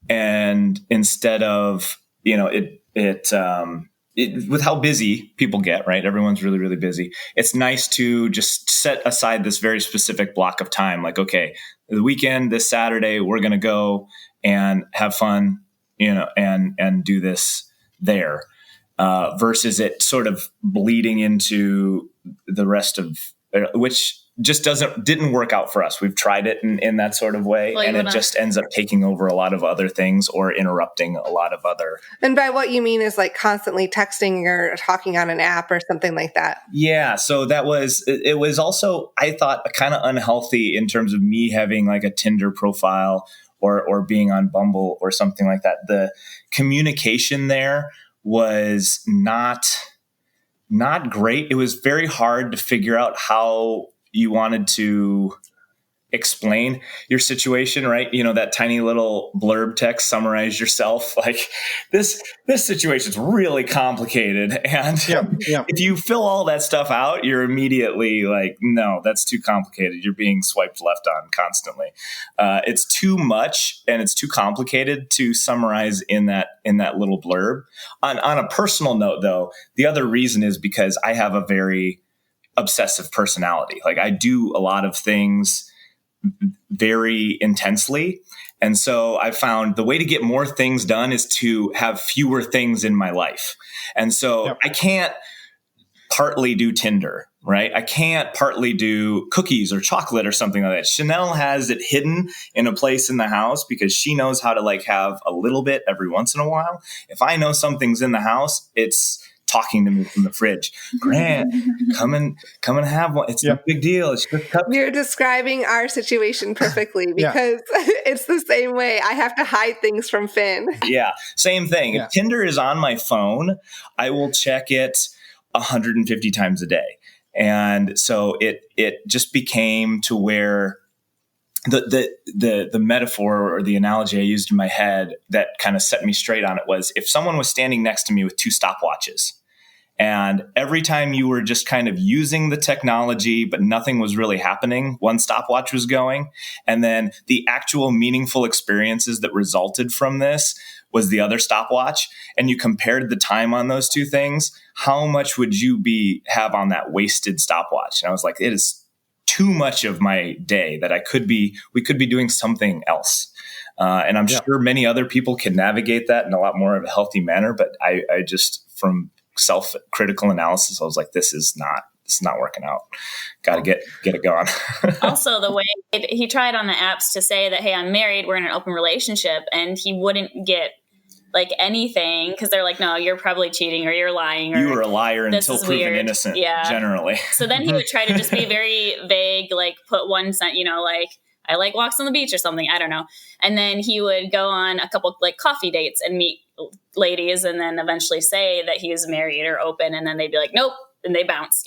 And instead of, you know, with how busy people get, right? Everyone's really, really busy. It's nice to just set aside this very specific block of time. Like, okay, the weekend, this Saturday, we're going to go and have fun, you know, and do this there. Versus it sort of bleeding into the rest of, which just didn't work out for us. We've tried it in that sort of way, and it just ends up taking over a lot of other things, or interrupting a lot of other. And by what you mean is like constantly texting or talking on an app or something like that. Yeah. So it was also, I thought, kind of unhealthy in terms of me having like a Tinder profile, or being on Bumble or something like that. The communication there was not great. It was very hard to figure out how you wanted to explain your situation, right? That tiny little blurb text, summarize yourself. Like this situation is really complicated. And if you fill all that stuff out, you're immediately like, no, that's too complicated. You're being swiped left on constantly. It's too much and it's too complicated to summarize in that little blurb. On a personal note, though, the other reason is because I have a very obsessive personality. Like I do a lot of things very intensely. And so I found the way to get more things done is to have fewer things in my life. And so I can't partly do Tinder, right? I can't partly do cookies or chocolate or something like that. Chanelle has it hidden in a place in the house because she knows how to like have a little bit every once in a while. If I know something's in the house, it's talking to me from the fridge. Grant, come and have one. It's no big deal. It's just You're describing our situation perfectly because it's the same way. I have to hide things from Finn. Yeah, same thing. If Tinder is on my phone, I will check it 150 times a day. And so it just became to where the metaphor or the analogy I used in my head that kind of set me straight on it was if someone was standing next to me with two stopwatches and every time you were just kind of using the technology, but nothing was really happening, one stopwatch was going. And then the actual meaningful experiences that resulted from this was the other stopwatch. And you compared the time on those two things, how much would you have on that wasted stopwatch? And I was like, it is too much of my day that we could be doing something else. And I'm sure many other people can navigate that in a lot more of a healthy manner. But I just, from self-critical analysis, I was like, this is not working out. Got to get it going. Also, the way he tried on the apps to say that, hey, I'm married, we're in an open relationship, and he wouldn't get like anything because they're like, no, you're probably cheating or you're lying. Or, you were a liar until proven innocent, generally. So then he would try to just be very vague, like put one sentence, like, I like walks on the beach or something. I don't know. And then he would go on a couple like coffee dates and meet ladies and then eventually say that he was married or open. And then they'd be like, nope. And they bounce,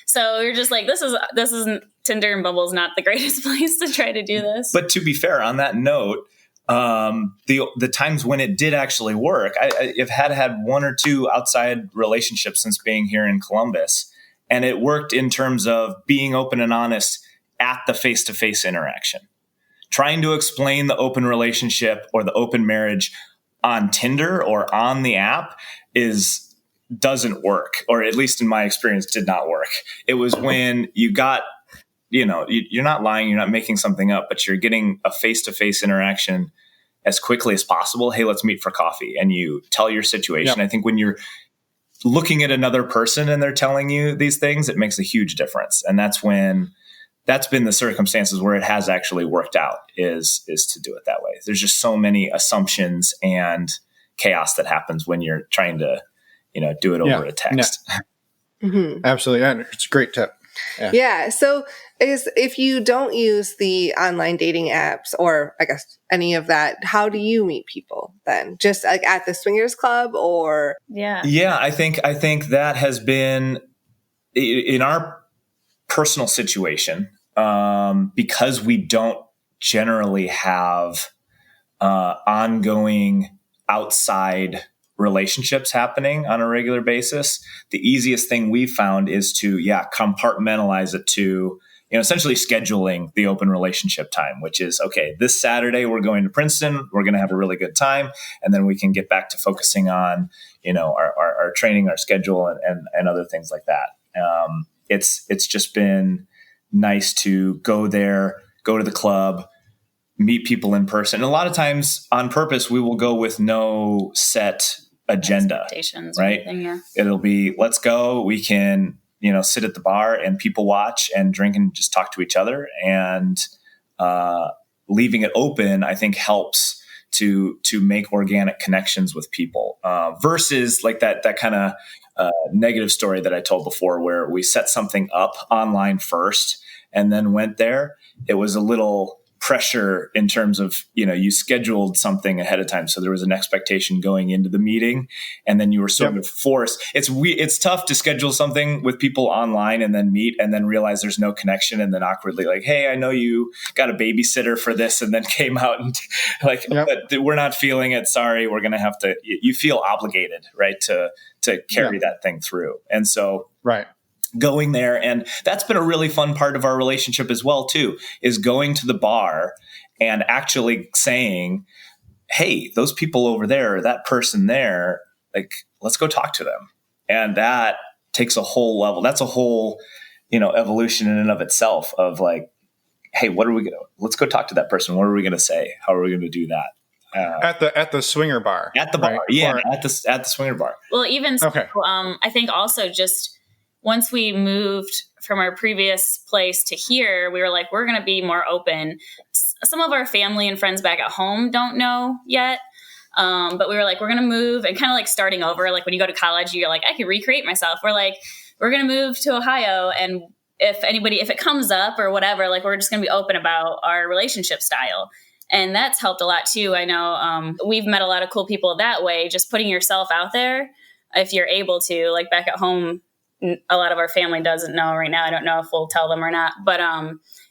so you're just like, this isn't Tinder and Bumble's not the greatest place to try to do this. But to be fair, on that note, the times when it did actually work, I've had one or two outside relationships since being here in Columbus. And it worked in terms of being open and honest at the face-to-face interaction. Trying to explain the open relationship or the open marriage on Tinder or on the app doesn't work, or at least in my experience did not work. It was when you got, you're not lying, you're not making something up, but you're getting a face-to-face interaction as quickly as possible. Hey, let's meet for coffee. And you tell your situation. Yep. I think when you're looking at another person and they're telling you these things, it makes a huge difference. And that's been the circumstances where it has actually worked out is to do it that way. There's just so many assumptions and chaos that happens when you're trying to, do it over a text. Yeah. Mm-hmm. Absolutely. Yeah, it's a great tip. Yeah. So if you don't use the online dating apps or I guess any of that, how do you meet people then? Just like at the swingers club or? Yeah. Yeah. I think that has been in our personal situation, because we don't generally have ongoing outside relationships happening on a regular basis. The easiest thing we found is to, compartmentalize it to, essentially scheduling the open relationship time, which is, okay, this Saturday we're going to Princeton, we're going to have a really good time. And then we can get back to focusing on, our training, our schedule and other things like that. It's just been nice to go there, go to the club, meet people in person. And a lot of times on purpose, we will go with no set agenda, right? It'll be, let's go. We can, sit at the bar and people watch and drink and just talk to each other. And leaving it open, I think helps to make organic connections with people versus like that kind of negative story that I told before, where we set something up online first and then went there. It was a little pressure in terms of, you scheduled something ahead of time. So there was an expectation going into the meeting, and then you were sort of forced. It's tough to schedule something with people online and then meet and then realize there's no connection, and then awkwardly like, hey, I know you got a babysitter for this, and then came out and like, but we're not feeling it. Sorry. We're going to have to, you feel obligated, right. To carry that thing through. And so, going there. And that's been a really fun part of our relationship as well, too, is going to the bar and actually saying, hey, those people over there, or that person there, like, let's go talk to them. And that takes a whole level. That's a whole, evolution in and of itself of like, hey, let's go talk to that person. What are we going to say? How are we going to do that? At the swinger bar. At the bar. Yeah. At the swinger bar. Well, even so, I think also just once we moved from our previous place to here, we were like, we're going to be more open. Some of our family and friends back at home don't know yet. But we were like, we're going to move and kind of like starting over. Like when you go to college, you're like, I can recreate myself. We're like, we're going to move to Ohio. And if it comes up or whatever, like we're just going to be open about our relationship style. And that's helped a lot too. I know we've met a lot of cool people that way, just putting yourself out there if you're able to. Like back at home, a lot of our family doesn't know right now. I don't know if we'll tell them or not, but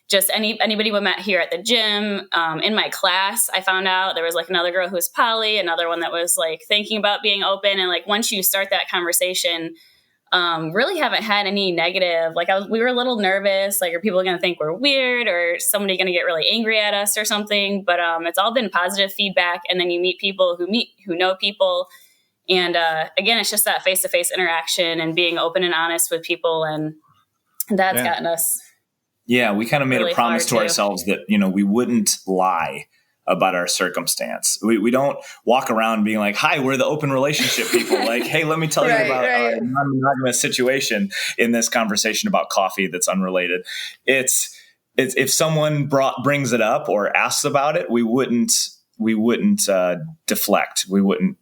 just anybody we met here at the gym, in my class, I found out there was like another girl who was poly, another one that was like thinking about being open. And like, once you start that conversation, really haven't had any negative, like we were a little nervous, like, are people going to think we're weird or somebody going to get really angry at us or something? But it's all been positive feedback. And then you meet people who know people. And again, it's just that face-to-face interaction and being open and honest with people. And that's gotten us. Yeah, we kind of made really a promise to ourselves that, we wouldn't lie about our circumstance. We don't walk around being like, hi, we're the open relationship people. Like, hey, let me tell you about our non-monogamous situation in this conversation about coffee that's unrelated. It's if someone brings it up or asks about it, we wouldn't deflect. We wouldn't,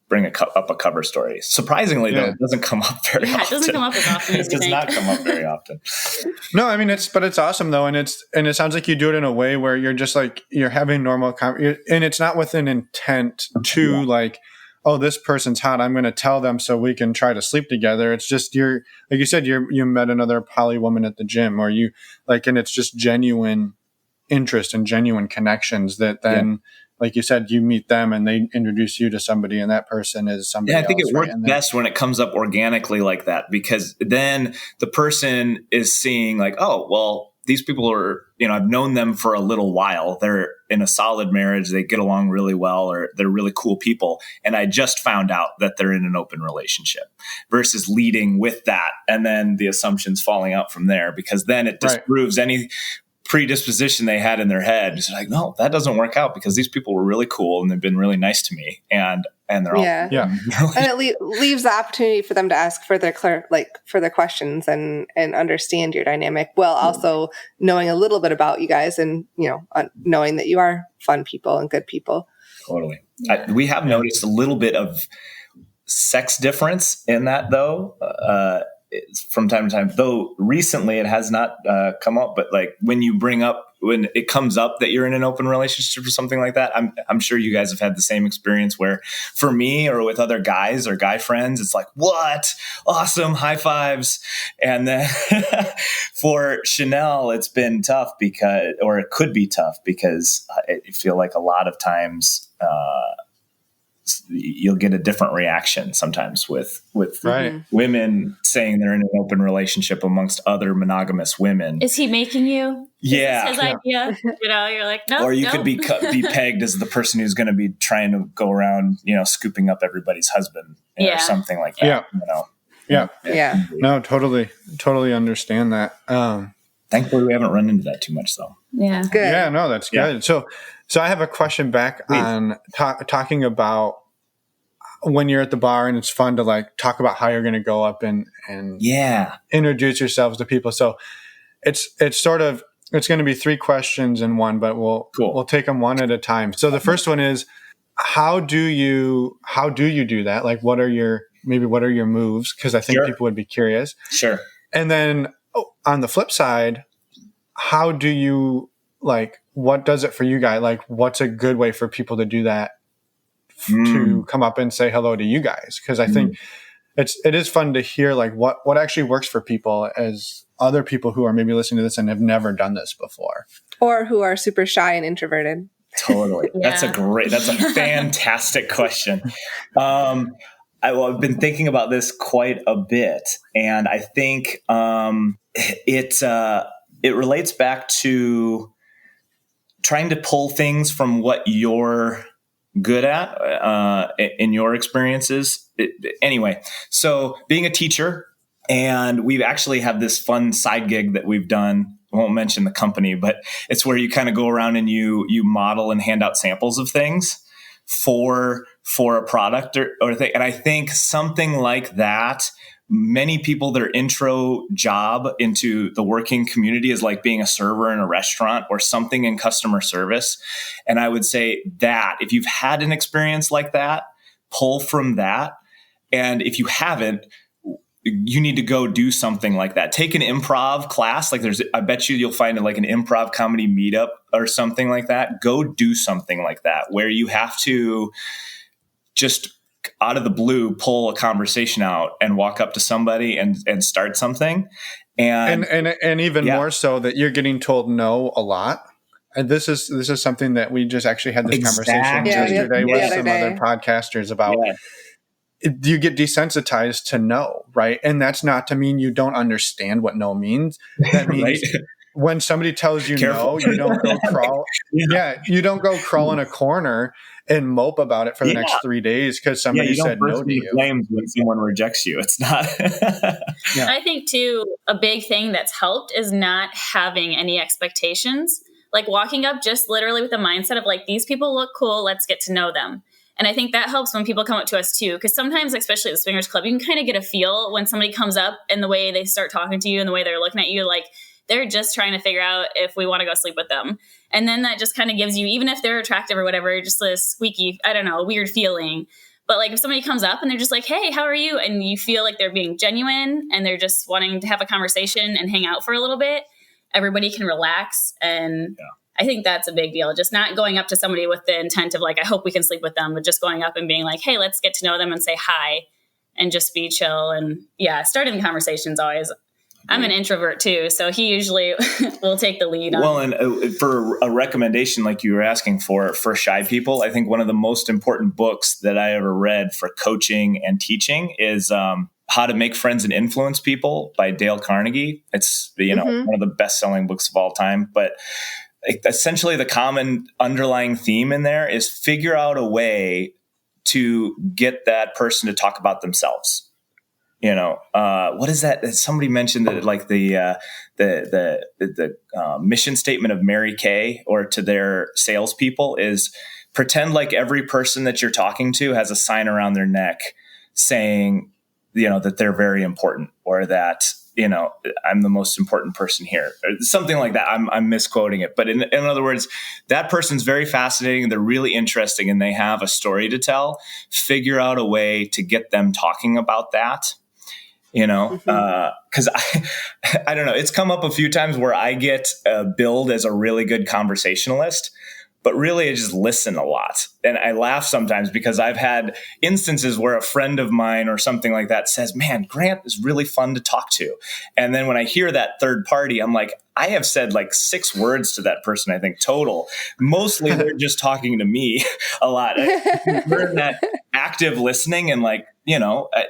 bring up a cover story. Surprisingly, though, it doesn't come up very often. It doesn't come up as often as it does not come up very often. No, I mean, it's awesome though. And it sounds like you do it in a way where you're just like, you're having normal, and it's not with an intent to like, oh, this person's hot, I'm going to tell them so we can try to sleep together. It's just, like you said, you met another poly woman at the gym, or you like, and it's just genuine interest and genuine connections that then, like you said, you meet them and they introduce you to somebody, and that person is somebody else. I think it works best when it comes up organically like that, because then the person is seeing like, oh, well, these people are, I've known them for a little while. They're in a solid marriage. They get along really well, or they're really cool people. And I just found out that they're in an open relationship, versus leading with that and then the assumptions falling out from there, because then it disproves any predisposition they had in their head. It's like, no, that doesn't work out, because these people were really cool and they've been really nice to me, and they're all and it leaves the opportunity for them to ask further questions and understand your dynamic, while also knowing a little bit about you guys, and knowing that you are fun people and good people. Totally. We have noticed a little bit of sex difference in that, though. From time to time, though recently it has not come up, but like when it comes up that you're in an open relationship or something like that, I'm sure you guys have had the same experience where, for me or with other guys or guy friends, it's like, what? Awesome, high fives. And then for Chanelle, it's been tough it could be tough because I feel like a lot of times you'll get a different reaction sometimes with women saying they're in an open relationship amongst other monogamous women. Is he making you? Yeah. Is this his idea? You're like, no. Or you could be pegged as the person who's going to be trying to go around, scooping up everybody's husband or something like that. Yeah. No, totally understand that. Thankfully, we haven't run into that too much, though. Yeah. Good. Yeah, no, that's good. So I have a question back on talking about when you're at the bar and it's fun to like talk about how you're going to go up and introduce yourselves to people. So it's going to be 3 questions in one, but we'll take them one at a time. So the first one is, how do you do that? Like, what are your moves? Because I think people would be curious. Sure. And then on the flip side, how do you like, what does it for you guys? Like, what's a good way for people to do that to come up and say hello to you guys? Because I think it is fun to hear like what actually works for people as other people who are maybe listening to this and have never done this before. Or who are super shy and introverted. Totally. Yeah. That's a fantastic question. I've been thinking about this quite a bit, and I think it relates back to trying to pull things from what you're good at in your experiences. Anyway, so being a teacher, and we've actually have this fun side gig that we've done. I won't mention the company, but it's where you kind of go around and you model and hand out samples of things for a product or thing. And I think something like that, many people, their intro job into the working community is like being a server in a restaurant or something in customer service. And I would say that if you've had an experience like that, pull from that. And if you haven't, you need to go do something like that. Take an improv class. Like I bet you'll find like an improv comedy meetup or something like that. Go do something like that where you have to just out of the blue pull a conversation out and walk up to somebody and start something. And even more so that you're getting told no a lot. And this is something that we just actually had this conversation yesterday with some other podcasters about. Yeah. You get desensitized to no, right? And that's not to mean you don't understand what no means. That means when somebody tells you no, you don't go crawl. You don't go crawl in a corner and mope about it for the next 3 days because somebody said no to you. Flames when someone rejects you. It's not. I think too, a big thing that's helped is not having any expectations. Like walking up just literally with the mindset of like, these people look cool. Let's get to know them. And I think that helps when people come up to us too, because sometimes, especially at the swingers club, you can kind of get a feel when somebody comes up and the way they start talking to you and the way they're looking at you, like they're just trying to figure out if we want to go sleep with them. And then that just kind of gives you, even if they're attractive or whatever, just a squeaky, I don't know, weird feeling. But like if somebody comes up and they're just like, hey, how are you? And you feel like they're being genuine and they're just wanting to have a conversation and hang out for a little bit, everybody can relax. And I think that's a big deal. Just not going up to somebody with the intent of like, I hope we can sleep with them, but just going up and being like, hey, let's get to know them and say hi and just be chill. And starting the conversation's always, I'm an introvert too. So he usually will take the lead on. Well, and for a recommendation, like you were asking for shy people, I think one of the most important books that I ever read for coaching and teaching is, How to Make Friends and Influence People by Dale Carnegie. It's, one of the best-selling books of all time, but essentially the common underlying theme in there is figure out a way to get that person to talk about themselves. What is that? Somebody mentioned that like the mission statement of Mary Kay or to their salespeople is pretend like every person that you're talking to has a sign around their neck saying, that they're very important or that, I'm the most important person here, or something like that. I'm misquoting it. But in other words, that person's very fascinating. They're really interesting and they have a story to tell. Figure out a way to get them talking about that, because I don't know. It's come up a few times where I get billed as a really good conversationalist, but really I just listen a lot. And I laugh sometimes because I've had instances where a friend of mine or something like that says, man, Grant is really fun to talk to. And then when I hear that third party, I'm like, I have said like 6 words to that person, I think total. Mostly they're just talking to me a lot. Learn that active listening and like,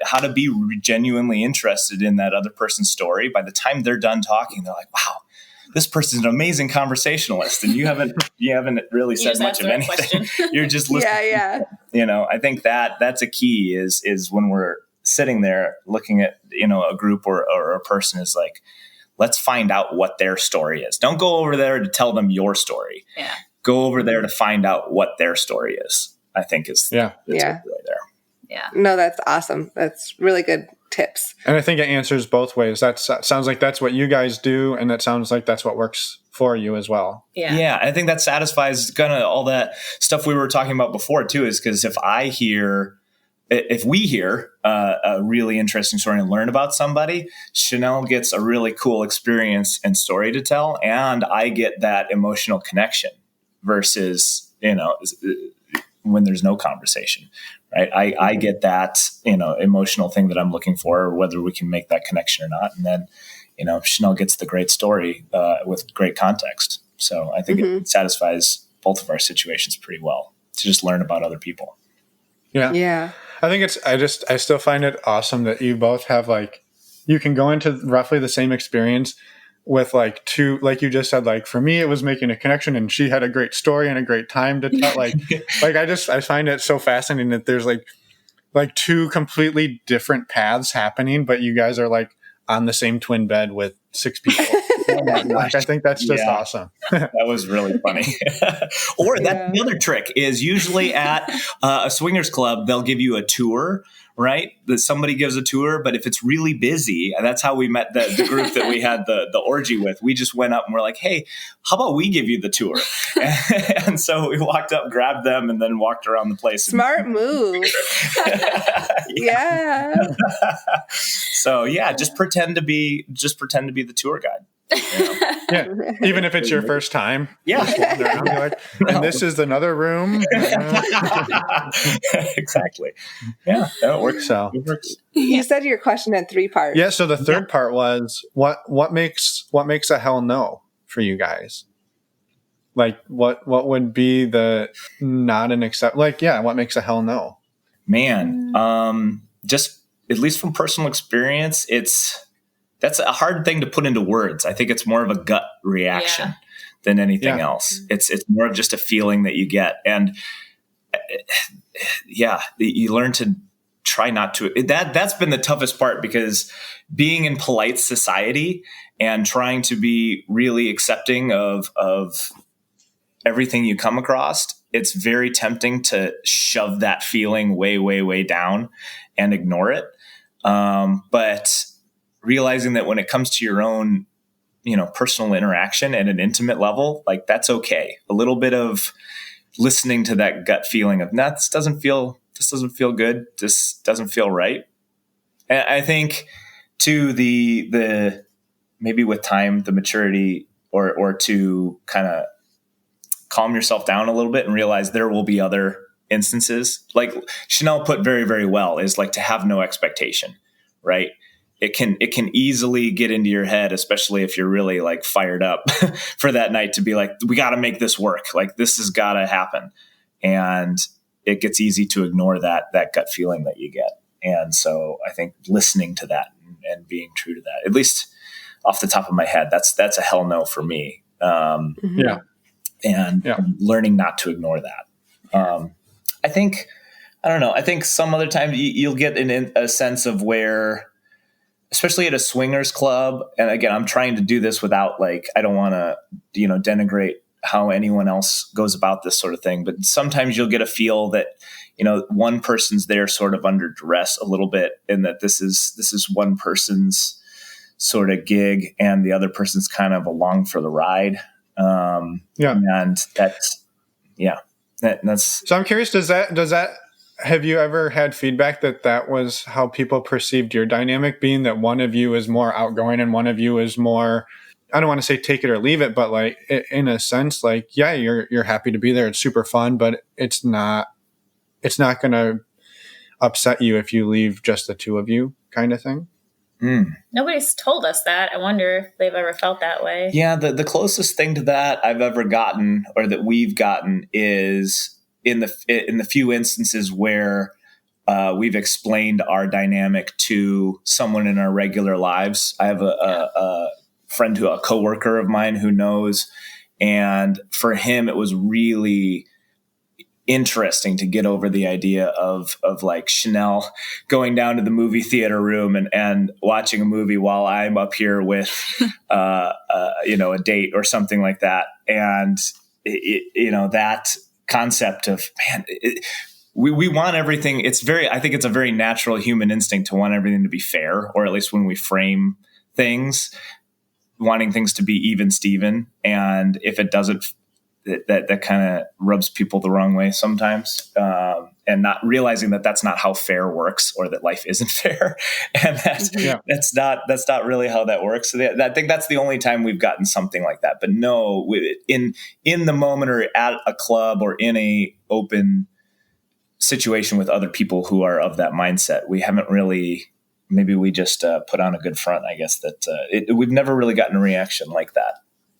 how to be genuinely interested in that other person's story. By the time they're done talking, they're like, wow, this person's an amazing conversationalist, and you haven't really said much of anything. You're just listening. I think that's a key is when we're sitting there looking at, a group or a person is like, let's find out what their story is. Don't go over there to tell them your story. Yeah. Go over there to find out what their story is, I think is right there. Yeah. No, that's awesome. That's really good tips. And I think it answers both ways. That sounds like that's what you guys do. And that sounds like that's what works for you as well. Yeah. I think that satisfies kind of all that stuff we were talking about before too, is because if I hear if we hear a really interesting story and learn about somebody, Chanelle gets a really cool experience and story to tell, and I get that emotional connection versus, when there's no conversation, right? I get that, emotional thing that I'm looking for, whether we can make that connection or not. And then, Chanelle gets the great story with great context. So I think it satisfies both of our situations pretty well to just learn about other people. Yeah. Yeah. I think I still find it awesome that you both have you can go into roughly the same experience with two, like you just said, for me, it was making a connection and she had a great story and a great time to tell. I find it so fascinating that there's two completely different paths happening, but you guys are on the same twin bed with 6 people. I think that's just awesome. That was really funny. Or that's the other trick is usually at a swingers club, they'll give you a tour, right? That somebody gives a tour, but if it's really busy, and that's how we met the group that we had the orgy with, we just went up and we're like, hey, how about we give you the tour? And so we walked up, grabbed them, and then walked around the place. Smart move. Yeah. So just pretend to be the tour guide. Yeah, even if it's your first time. Yeah. And this is another room. Exactly. Yeah, that works. So it works. You said your question had 3 parts. Yeah. So the third part was what makes a hell no for you guys? What would be the not an accept? What makes a hell no? Man, just at least from personal experience, that's a hard thing to put into words. I think it's more of a gut reaction than anything else. It's more of just a feeling that you get. And you learn to try not to. That's been the toughest part, because being in polite society and trying to be really accepting of everything you come across, it's very tempting to shove that feeling way, way, way down and ignore it. But realizing that when it comes to your own, personal interaction at an intimate level, that's okay. A little bit of listening to that gut feeling of, this doesn't feel good. This doesn't feel right. And I think to the maybe with time, the maturity or to kind of calm yourself down a little bit and realize there will be other instances. Like Chanelle put very, very well, is to have no expectation, right? It can easily get into your head, especially if you're really fired up for that night, to be we got to make this work. This has got to happen. And it gets easy to ignore that gut feeling that you get. And so I think listening to that and being true to that, at least off the top of my head, that's a hell no for me. And learning not to ignore that. I think some other times you'll get a sense of where, especially at a swingers club. And again, I'm trying to do this without I don't want to, denigrate how anyone else goes about this sort of thing. But sometimes you'll get a feel that, one person's there sort of under duress a little bit, and that this is one person's sort of gig and the other person's kind of along for the ride. And that's. So I'm curious, does that, have you ever had feedback that was how people perceived your dynamic, being that one of you is more outgoing and one of you is more, I don't want to say take it or leave it, but in a sense, you're happy to be there. It's super fun, but it's not going to upset you if you leave just the two of you, kind of thing. Nobody's told us that. I wonder if they've ever felt that way. Yeah, the closest thing to that I've ever gotten, or that we've gotten, is in the few instances where we've explained our dynamic to someone in our regular lives. I have a friend a coworker of mine who knows, and for him it was really interesting to get over the idea of Chanelle going down to the movie theater room and watching a movie while I'm up here with a date or something like that. And that concept of, man, we want everything. I think it's a very natural human instinct to want everything to be fair, or at least when we frame things, wanting things to be even Steven. And if it doesn't, that kind of rubs people the wrong way sometimes, and not realizing that that's not how fair works, or that life isn't fair, and that's not really how that works. So I think that's the only time we've gotten something like that. But no, in the moment, or at a club, or in a open situation with other people who are of that mindset, we haven't really. Maybe we just put on a good front. I guess that we've never really gotten a reaction like that.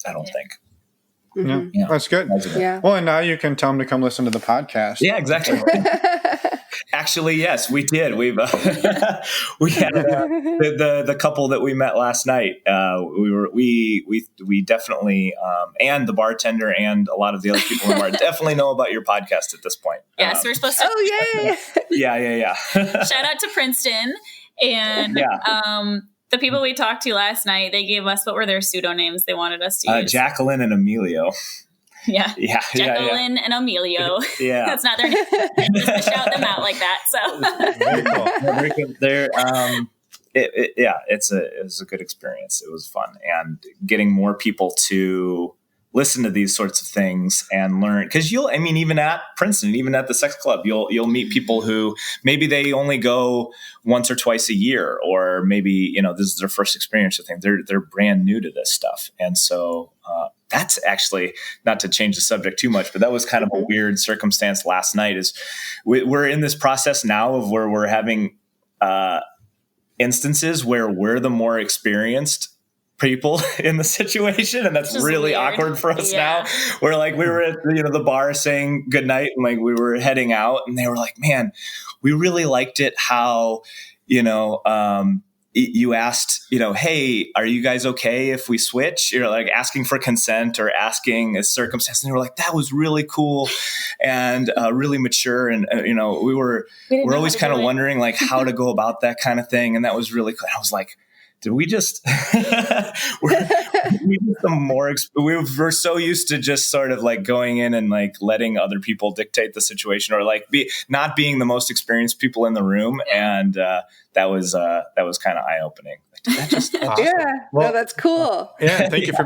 I don't think. Mm-hmm. Yeah, that's good. Yeah. Well, and now you can tell them to come listen to the podcast. Yeah, exactly. Actually, yes, we did. We had the couple that we met last night. We definitely, and the bartender and a lot of the other people in the bar definitely know about your podcast at this point. Yes, we're supposed to. Oh, yay! Yeah. Shout out to Princeton. And the people we talked to last night, they gave us, what were their pseudonames they wanted us to use? Jacqueline and Emilio. Yeah. Jacqueline and Emilio. Yeah. That's not their name. Just to shout them out like that. So very cool. Very good. It was a good experience. It was fun. And getting more people to listen to these sorts of things and learn, because even at Princeton, even at the sex club, you'll meet people who maybe they only go once or twice a year, or maybe, this is their first experience with things. They're brand new to this stuff. And so, that's actually, not to change the subject too much, but that was kind of a weird circumstance last night. Is we're in this process now of where we're having, instances where we're the more experienced people in the situation, and that's really weird. Awkward for us now. We're like, we were at the bar saying goodnight, and like we were heading out, and they were like, man, we really liked it how you asked, hey, are you guys okay if we switch? You're like asking for consent or asking a circumstance, and they were like, that was really cool and really mature, and we're always kind of wondering like how to go about that kind of thing, and that was really cool. I was like, did we just, we're so used to just sort of like going in and like letting other people dictate the situation, or like not being the most experienced people in the room. And that was kind of eye opening. Awesome. Yeah, well, that's cool. Yeah, thank you for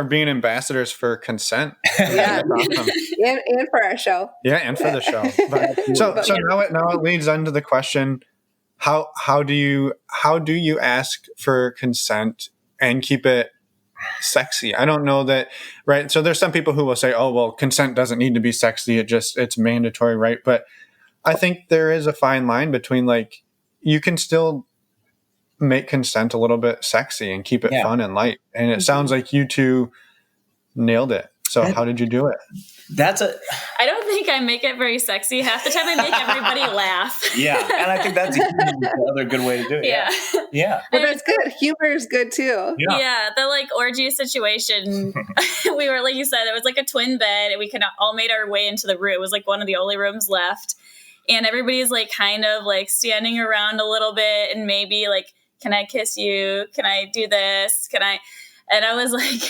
being ambassadors for consent. Yeah, awesome. and for our show. Yeah, and for the show. So now it leads on to the question. How do you ask for consent and keep it sexy? I don't know that, right? So there's some people who will say, oh, well, consent doesn't need to be sexy. It's mandatory, right? But I think there is a fine line between like, you can still make consent a little bit sexy and keep it fun and light. And it sounds like you two nailed it. So how did you do it? I don't think I make it very sexy. Half the time I make everybody laugh. Yeah. And I think that's another good way to do it. Yeah. Yeah. But that's good. Humor is good too. Yeah. The like orgy situation, we were, like you said, it was like a twin bed, and we could all made our way into the room. It was like one of the only rooms left. And everybody's like kind of like standing around a little bit, and maybe like, can I kiss you? Can I do this? And I was like,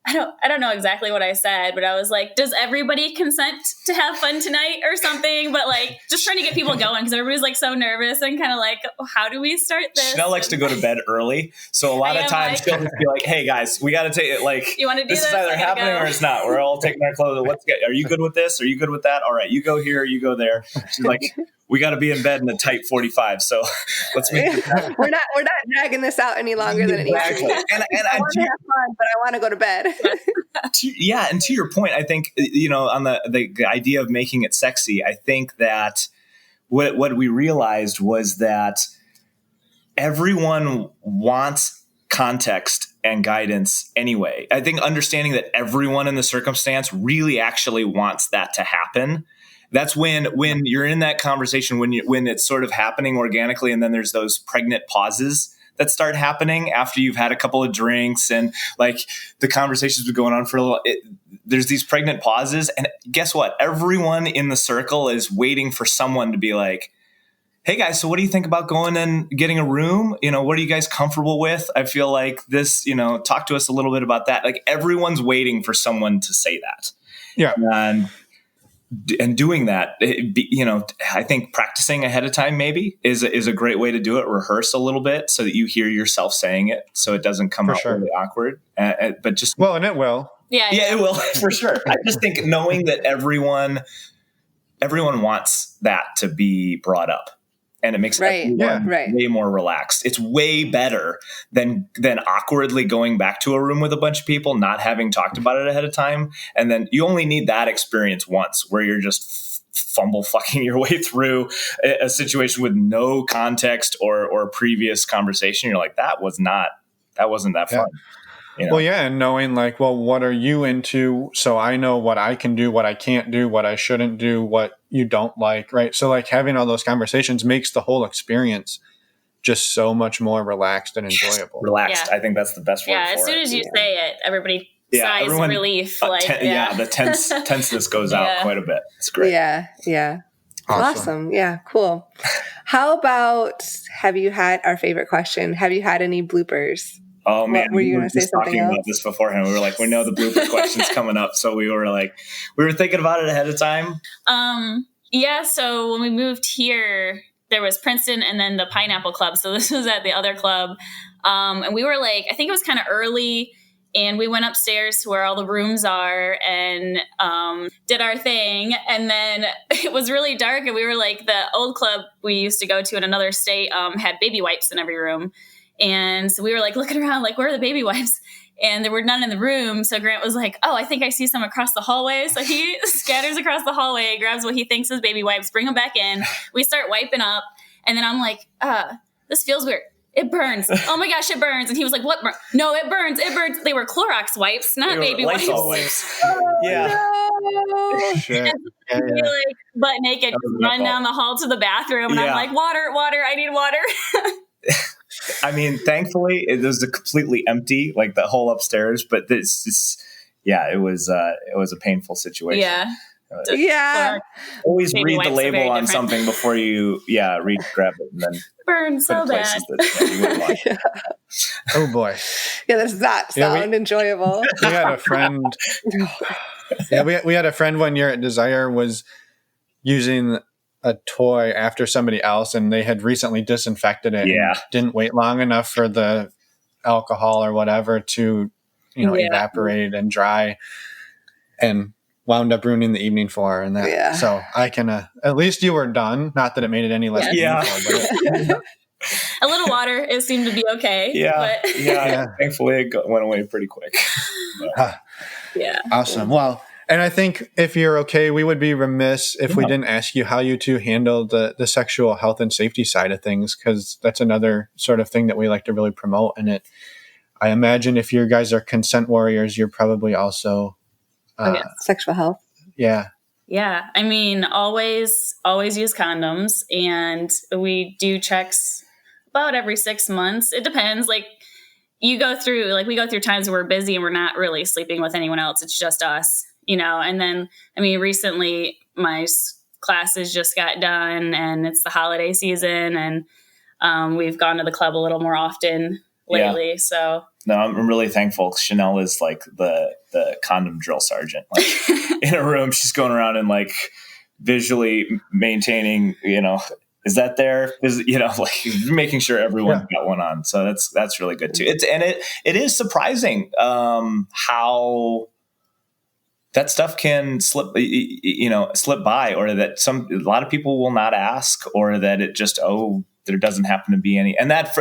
I don't know exactly what I said, but I was like, does everybody consent to have fun tonight or something? But like, just trying to get people going, because everybody's like so nervous and kind of like, how do we start this? Chanelle likes to go to bed early. So a lot of times she'll just be like, hey guys, we got to take it. Like, you want to do this? Is either happening or it's not. We're all taking our clothes. Are you good with this? Are you good with that? All right, you go here, you go there. She's like, we got to be in bed in a tight 45. So let's make it happen. We're not dragging this out any longer than it needs to be. And I want to have fun, but I want to go to bed. And to your point, I think, on the idea of making it sexy, I think that what we realized was that everyone wants context and guidance anyway. I think understanding that everyone in the circumstance really actually wants that to happen. That's when you're in that conversation, when it's sort of happening organically, and then there's those pregnant pauses that start happening after you've had a couple of drinks, and like the conversation's been going on for a little. There's these pregnant pauses, and guess what? Everyone in the circle is waiting for someone to be like, hey guys, so what do you think about going and getting a room? What are you guys comfortable with? I feel like this, talk to us a little bit about that. Like everyone's waiting for someone to say that. Yeah. And doing that, I think practicing ahead of time maybe is a great way to do it. Rehearse a little bit so that you hear yourself saying it, so it doesn't come out really awkward. But just and it will. Yeah, it will for sure. I just think knowing that everyone wants that to be brought up. And it makes everyone way more relaxed. It's way better than awkwardly going back to a room with a bunch of people, not having talked about it ahead of time. And then you only need that experience once where you're just fumble fucking your way through a situation with no context or previous conversation. You're like, that wasn't that fun. You know? Well, yeah, and knowing like, well, what are you into? So I know what I can do, what I can't do, what I shouldn't do, what you don't like, right? So like having all those conversations makes the whole experience just so much more relaxed and enjoyable. Relaxed. Yeah. I think that's the best word for it. Yeah, as soon as you say it, everybody sighs relief. The tenseness goes out quite a bit. It's great. Yeah. Awesome. Yeah, cool. How about, our favorite question, have you had any bloopers? Oh man, were you going to say something else? About this beforehand. We were like, we know the blooper question's coming up, so we were thinking about it ahead of time. Yeah. So when we moved here, there was Princeton and then the Pineapple Club. So this was at the other club, and we were like, I think it was kind of early, and we went upstairs to where all the rooms are and did our thing. And then it was really dark, and we were like, the old club we used to go to in another state had baby wipes in every room. And so we were like looking around, like, where are the baby wipes? And there were none in the room. So Grant was like, oh, I think I see some across the hallway. So he scatters across the hallway, grabs what he thinks is baby wipes, bring them back in. We start wiping up. And then I'm like, this feels weird. It burns. Oh my gosh, it burns. And he was like, what? No, it burns. It burns. They were Clorox wipes, not baby wipes. Yeah. No. Shit. And we like butt naked, run down the hall to the bathroom. And I'm like, water, I need water. I mean, thankfully, it was completely empty, like the whole upstairs. But it was a painful situation. Yeah. Always read the label on something before you, grab it, and then burns so bad. You wouldn't want. Oh boy. Yeah, does that sound enjoyable? We had a friend. we had a friend one year at Desire was using a toy after somebody else, and they had recently disinfected it. Yeah. And didn't wait long enough for the alcohol or whatever to, evaporate and dry, and wound up ruining the evening for her. And that, so I can, at least you were done. Not that it made it any less painful, but a little water, it seemed to be okay. Yeah. Thankfully it went away pretty quick. Awesome. Well, and I think if you're okay, we would be remiss if we didn't ask you how you two handle the sexual health and safety side of things, because that's another sort of thing that we like to really promote. And I imagine if you guys are consent warriors, you're probably also sexual health. Yeah. I mean, always use condoms, and we do checks about every 6 months. It depends. Like we go through times where we're busy and we're not really sleeping with anyone else. It's just us. And then, I mean, recently my classes just got done, and it's the holiday season, and we've gone to the club a little more often lately. Yeah. So no, I'm really thankful. Chanelle is like the condom drill sergeant. Like in a room, she's going around and like visually maintaining, is that there? Is like making sure everyone's got one on. So that's really good too. It is surprising how that stuff can slip by, or that a lot of people will not ask, or that it just, there doesn't happen to be any. And that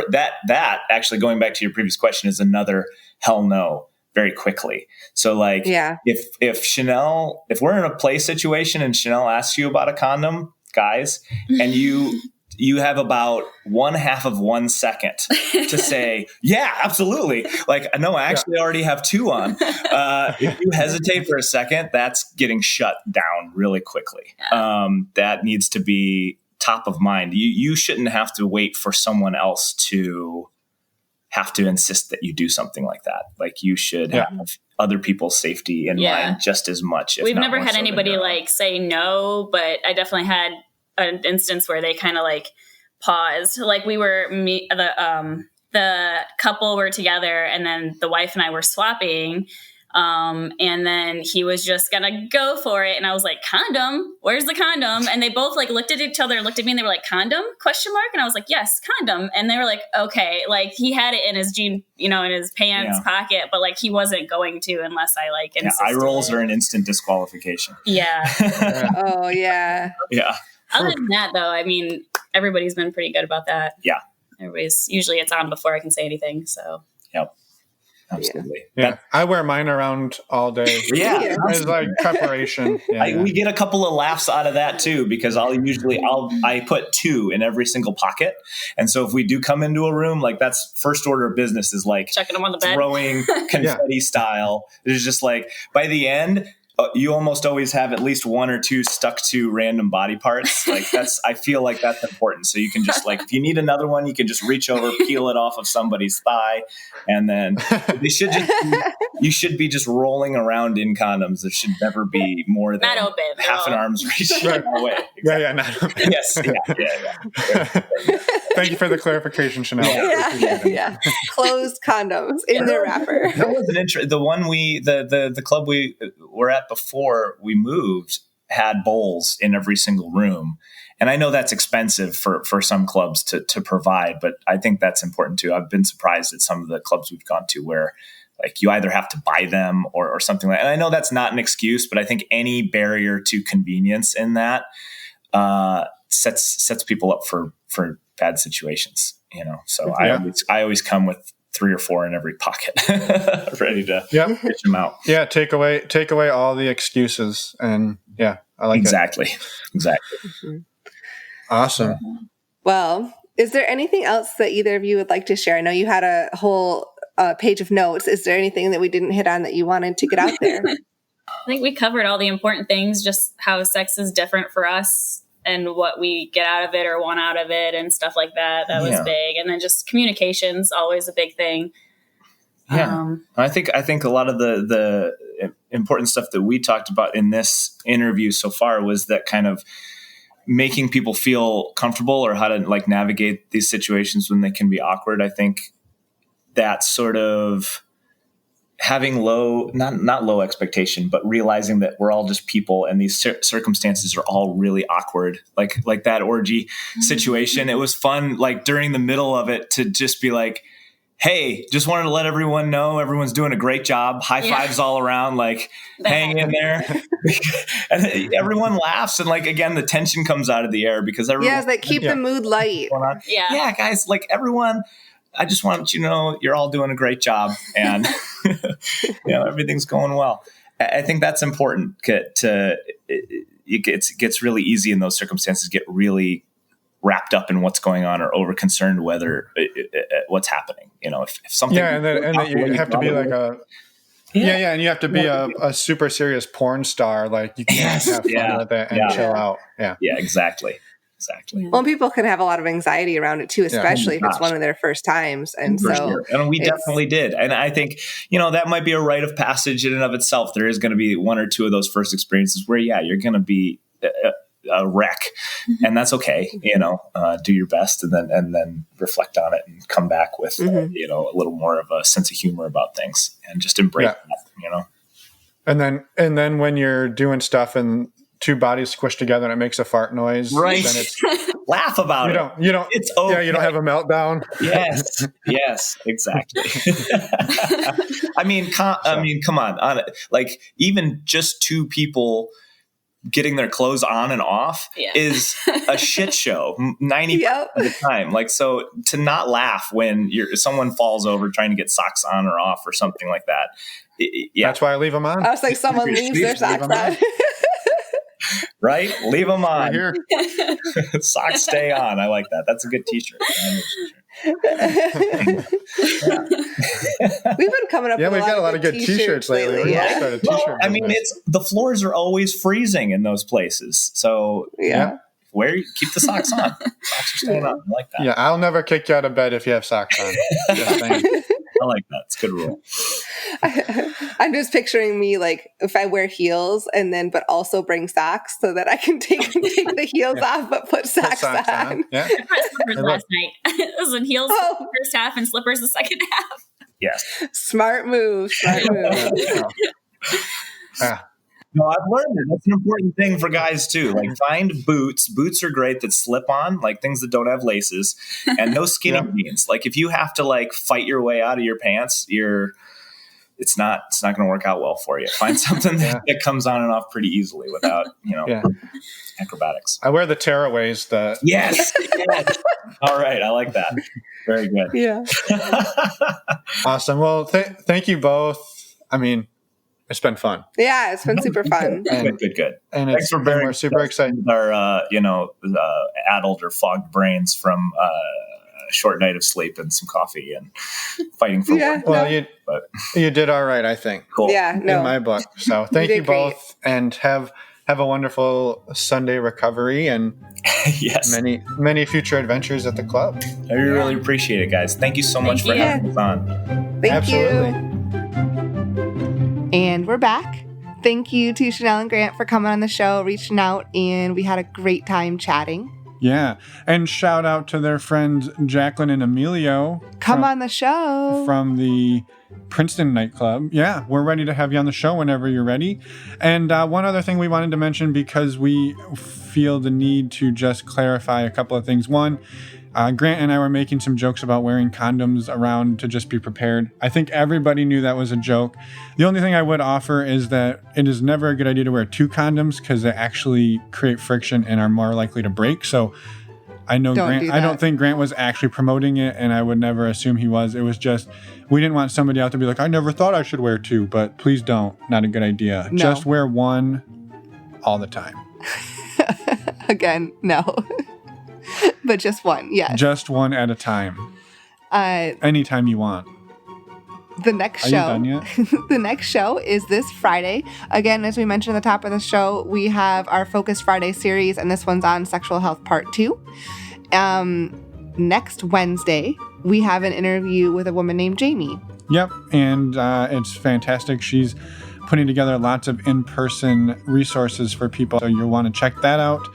actually, going back to your previous question, is another hell no very quickly. So like, if we're in a play situation and Chanelle asks you about a condom, guys, and you have about 1/2 of 1 second to say, yeah, absolutely. Like, no, I actually already have 2 on. If you hesitate for a second, that's getting shut down really quickly. That needs to be top of mind. You shouldn't have to wait for someone else to have to insist that you do something like that. Like, you should have other people's safety in mind just as much. We've never had anybody like say no, but I definitely had an instance where they kind of like paused. Like we were the couple were together, and then the wife and I were swapping. And then he was just gonna go for it. And I was like, condom? Where's the condom? And they both like looked at each other, looked at me, and they were like, condom? ? And I was like, yes, condom. And they were like, okay. Like he had it in his in his pants pocket, but like he wasn't going to unless I like insisted. Eye rolls are an instant disqualification. Yeah. Oh yeah. Yeah. Other than that, though, I mean, everybody's been pretty good about that. Yeah. Usually it's on before I can say anything. So. Yep. Absolutely. Yeah. I wear mine around all day. Yeah. It's like preparation. Yeah, we get a couple of laughs out of that too, because I put 2 in every single pocket. And so if we do come into a room, like that's first order of business is like checking them on the bed, throwing confetti style. It's just like by the end, you almost always have at least 1 or 2 stuck to random body parts. Like I feel like that's important. So you can just like, if you need another one, you can just reach over, peel it off of somebody's thigh. And then you should be just rolling around in condoms. There should never be more than not open, half an arm's reach away. Exactly. Yeah, not open. Yes. Yeah. Thank you for the clarification, Chanelle. Yeah. Closed condoms in their wrapper. That was an interesting. The one the club we were at before we moved had bowls in every single room. And I know that's expensive for some clubs to provide, but I think that's important too. I've been surprised at some of the clubs we've gone to where like you either have to buy them or something like that. And I know that's not an excuse, but I think any barrier to convenience in that sets people up for bad situations, So I always come with 3 or 4 in every pocket, ready to pitch them out. Yeah, take away all the excuses, and I like exactly. Mm-hmm. Awesome. Well, is there anything else that either of you would like to share? I know you had a whole page of notes. Is there anything that we didn't hit on that you wanted to get out there? I think we covered all the important things, just how sex is different for us and what we get out of it or want out of it and stuff like that. That was big. And then just communication's always a big thing. Yeah. I think a lot of the important stuff that we talked about in this interview so far was that kind of making people feel comfortable or how to like navigate these situations when they can be awkward. I think that sort of having not low expectation, but realizing that we're all just people and these circumstances are all really awkward. Like that orgy situation. It was fun, like during the middle of it to just be like, hey, just wanted to let everyone know everyone's doing a great job. High fives all around, like hang in there. And everyone laughs. And like, again, the tension comes out of the air because everyone. Like keep the mood light. Yeah, guys, like everyone, I just want you to know you're all doing a great job and everything's going well. I think that's important it gets really easy in those circumstances, get really wrapped up in what's going on or over concerned whether what's happening. If something. Yeah. And then you have to be like and you have to be a super serious porn star. Like you can't have fun with it and chill out. Yeah. Yeah, exactly. Well, people can have a lot of anxiety around it too, especially if it's one of their first times. And and we definitely did. And I think, that might be a rite of passage in and of itself. There is going to be 1 or 2 of those first experiences where, you're going to be a wreck, and that's okay. Do your best and then reflect on it and come back with, a little more of a sense of humor about things and just embrace that, And then when you're doing stuff and 2 bodies squished together and it makes a fart noise. Right. Then it's, laugh about it. You don't. It's okay. Yeah, you don't have a meltdown. Yes, exactly. I mean, come on. Like even just 2 people getting their clothes on and off is a shit show 90% of the time. Like, so to not laugh when someone falls over trying to get socks on or off or something like that. That's why I leave them on. I was like, someone leaves their socks on. Right? Leave them on. Here. Socks stay on. I like that. That's a good t-shirt. We've been coming up with we've got a lot of good t-shirts lately. The floors are always freezing in those places. So keep the socks on. Socks are staying on. I like that. Yeah, I'll never kick you out of bed if you have socks on. Just saying. I like that. It's a good rule. I'm just picturing me like if I wear heels but also bring socks so that I can take the heels off but put socks on. Yeah. I brought slippers last night. It was in heels the first half and slippers the second half. Yes. Smart move. No, I've learned it. That's an important thing for guys too. Like find boots. Boots are great that slip on, like things that don't have laces, and no skinny jeans. Like if you have to like fight your way out of your pants, it's not going to work out well for you. Find something that comes on and off pretty easily without, acrobatics. I wear the tearaways. Yes. All right. I like that. Very good. Yeah. Awesome. Well, thank you both. I mean, it's been fun. Yeah, it's been super fun. Good. And thanks for bearing. We're super excited. With our, addled or fogged brains from a short night of sleep and some coffee and fighting for work. Well, you did all right, I think. Cool. Yeah, in my book. So thank you both, and have a wonderful Sunday recovery and yes, many future adventures at the club. I really appreciate it, guys. Thank you so much for having us on. Thank Absolutely. you. And we're back. Thank you to Chanelle and Grant for coming on the show, reaching out, and we had a great time chatting. Yeah. And shout out to their friends Jacqueline and Emilio. Come on the show. From the Princeton nightclub. Yeah, we're ready to have you on the show whenever you're ready. And one other thing we wanted to mention, because we feel the need to just clarify a couple of things. One, Grant and I were making some jokes about wearing condoms around to just be prepared. I think everybody knew that was a joke. The only thing I would offer is that it is never a good idea to wear 2 condoms because they actually create friction and are more likely to break. So I know I don't think Grant was actually promoting it, and I would never assume he was. It was just, we didn't want somebody out to be like, I never thought I should wear 2, but please don't. Not a good idea. No. Just wear 1 all the time. Again, no. But just 1, yes. Just 1 at a time. Anytime you want. The next show. Are you done yet? The next show is this Friday. Again, as we mentioned at the top of the show, we have our Focus Friday series, and this one's on sexual health part 2. Next Wednesday, we have an interview with a woman named Jamie. Yep, and it's fantastic. She's putting together lots of in-person resources for people, so you'll want to check that out.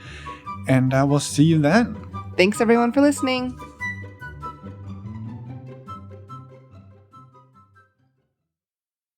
And we'll see you then. Thanks, everyone, for listening.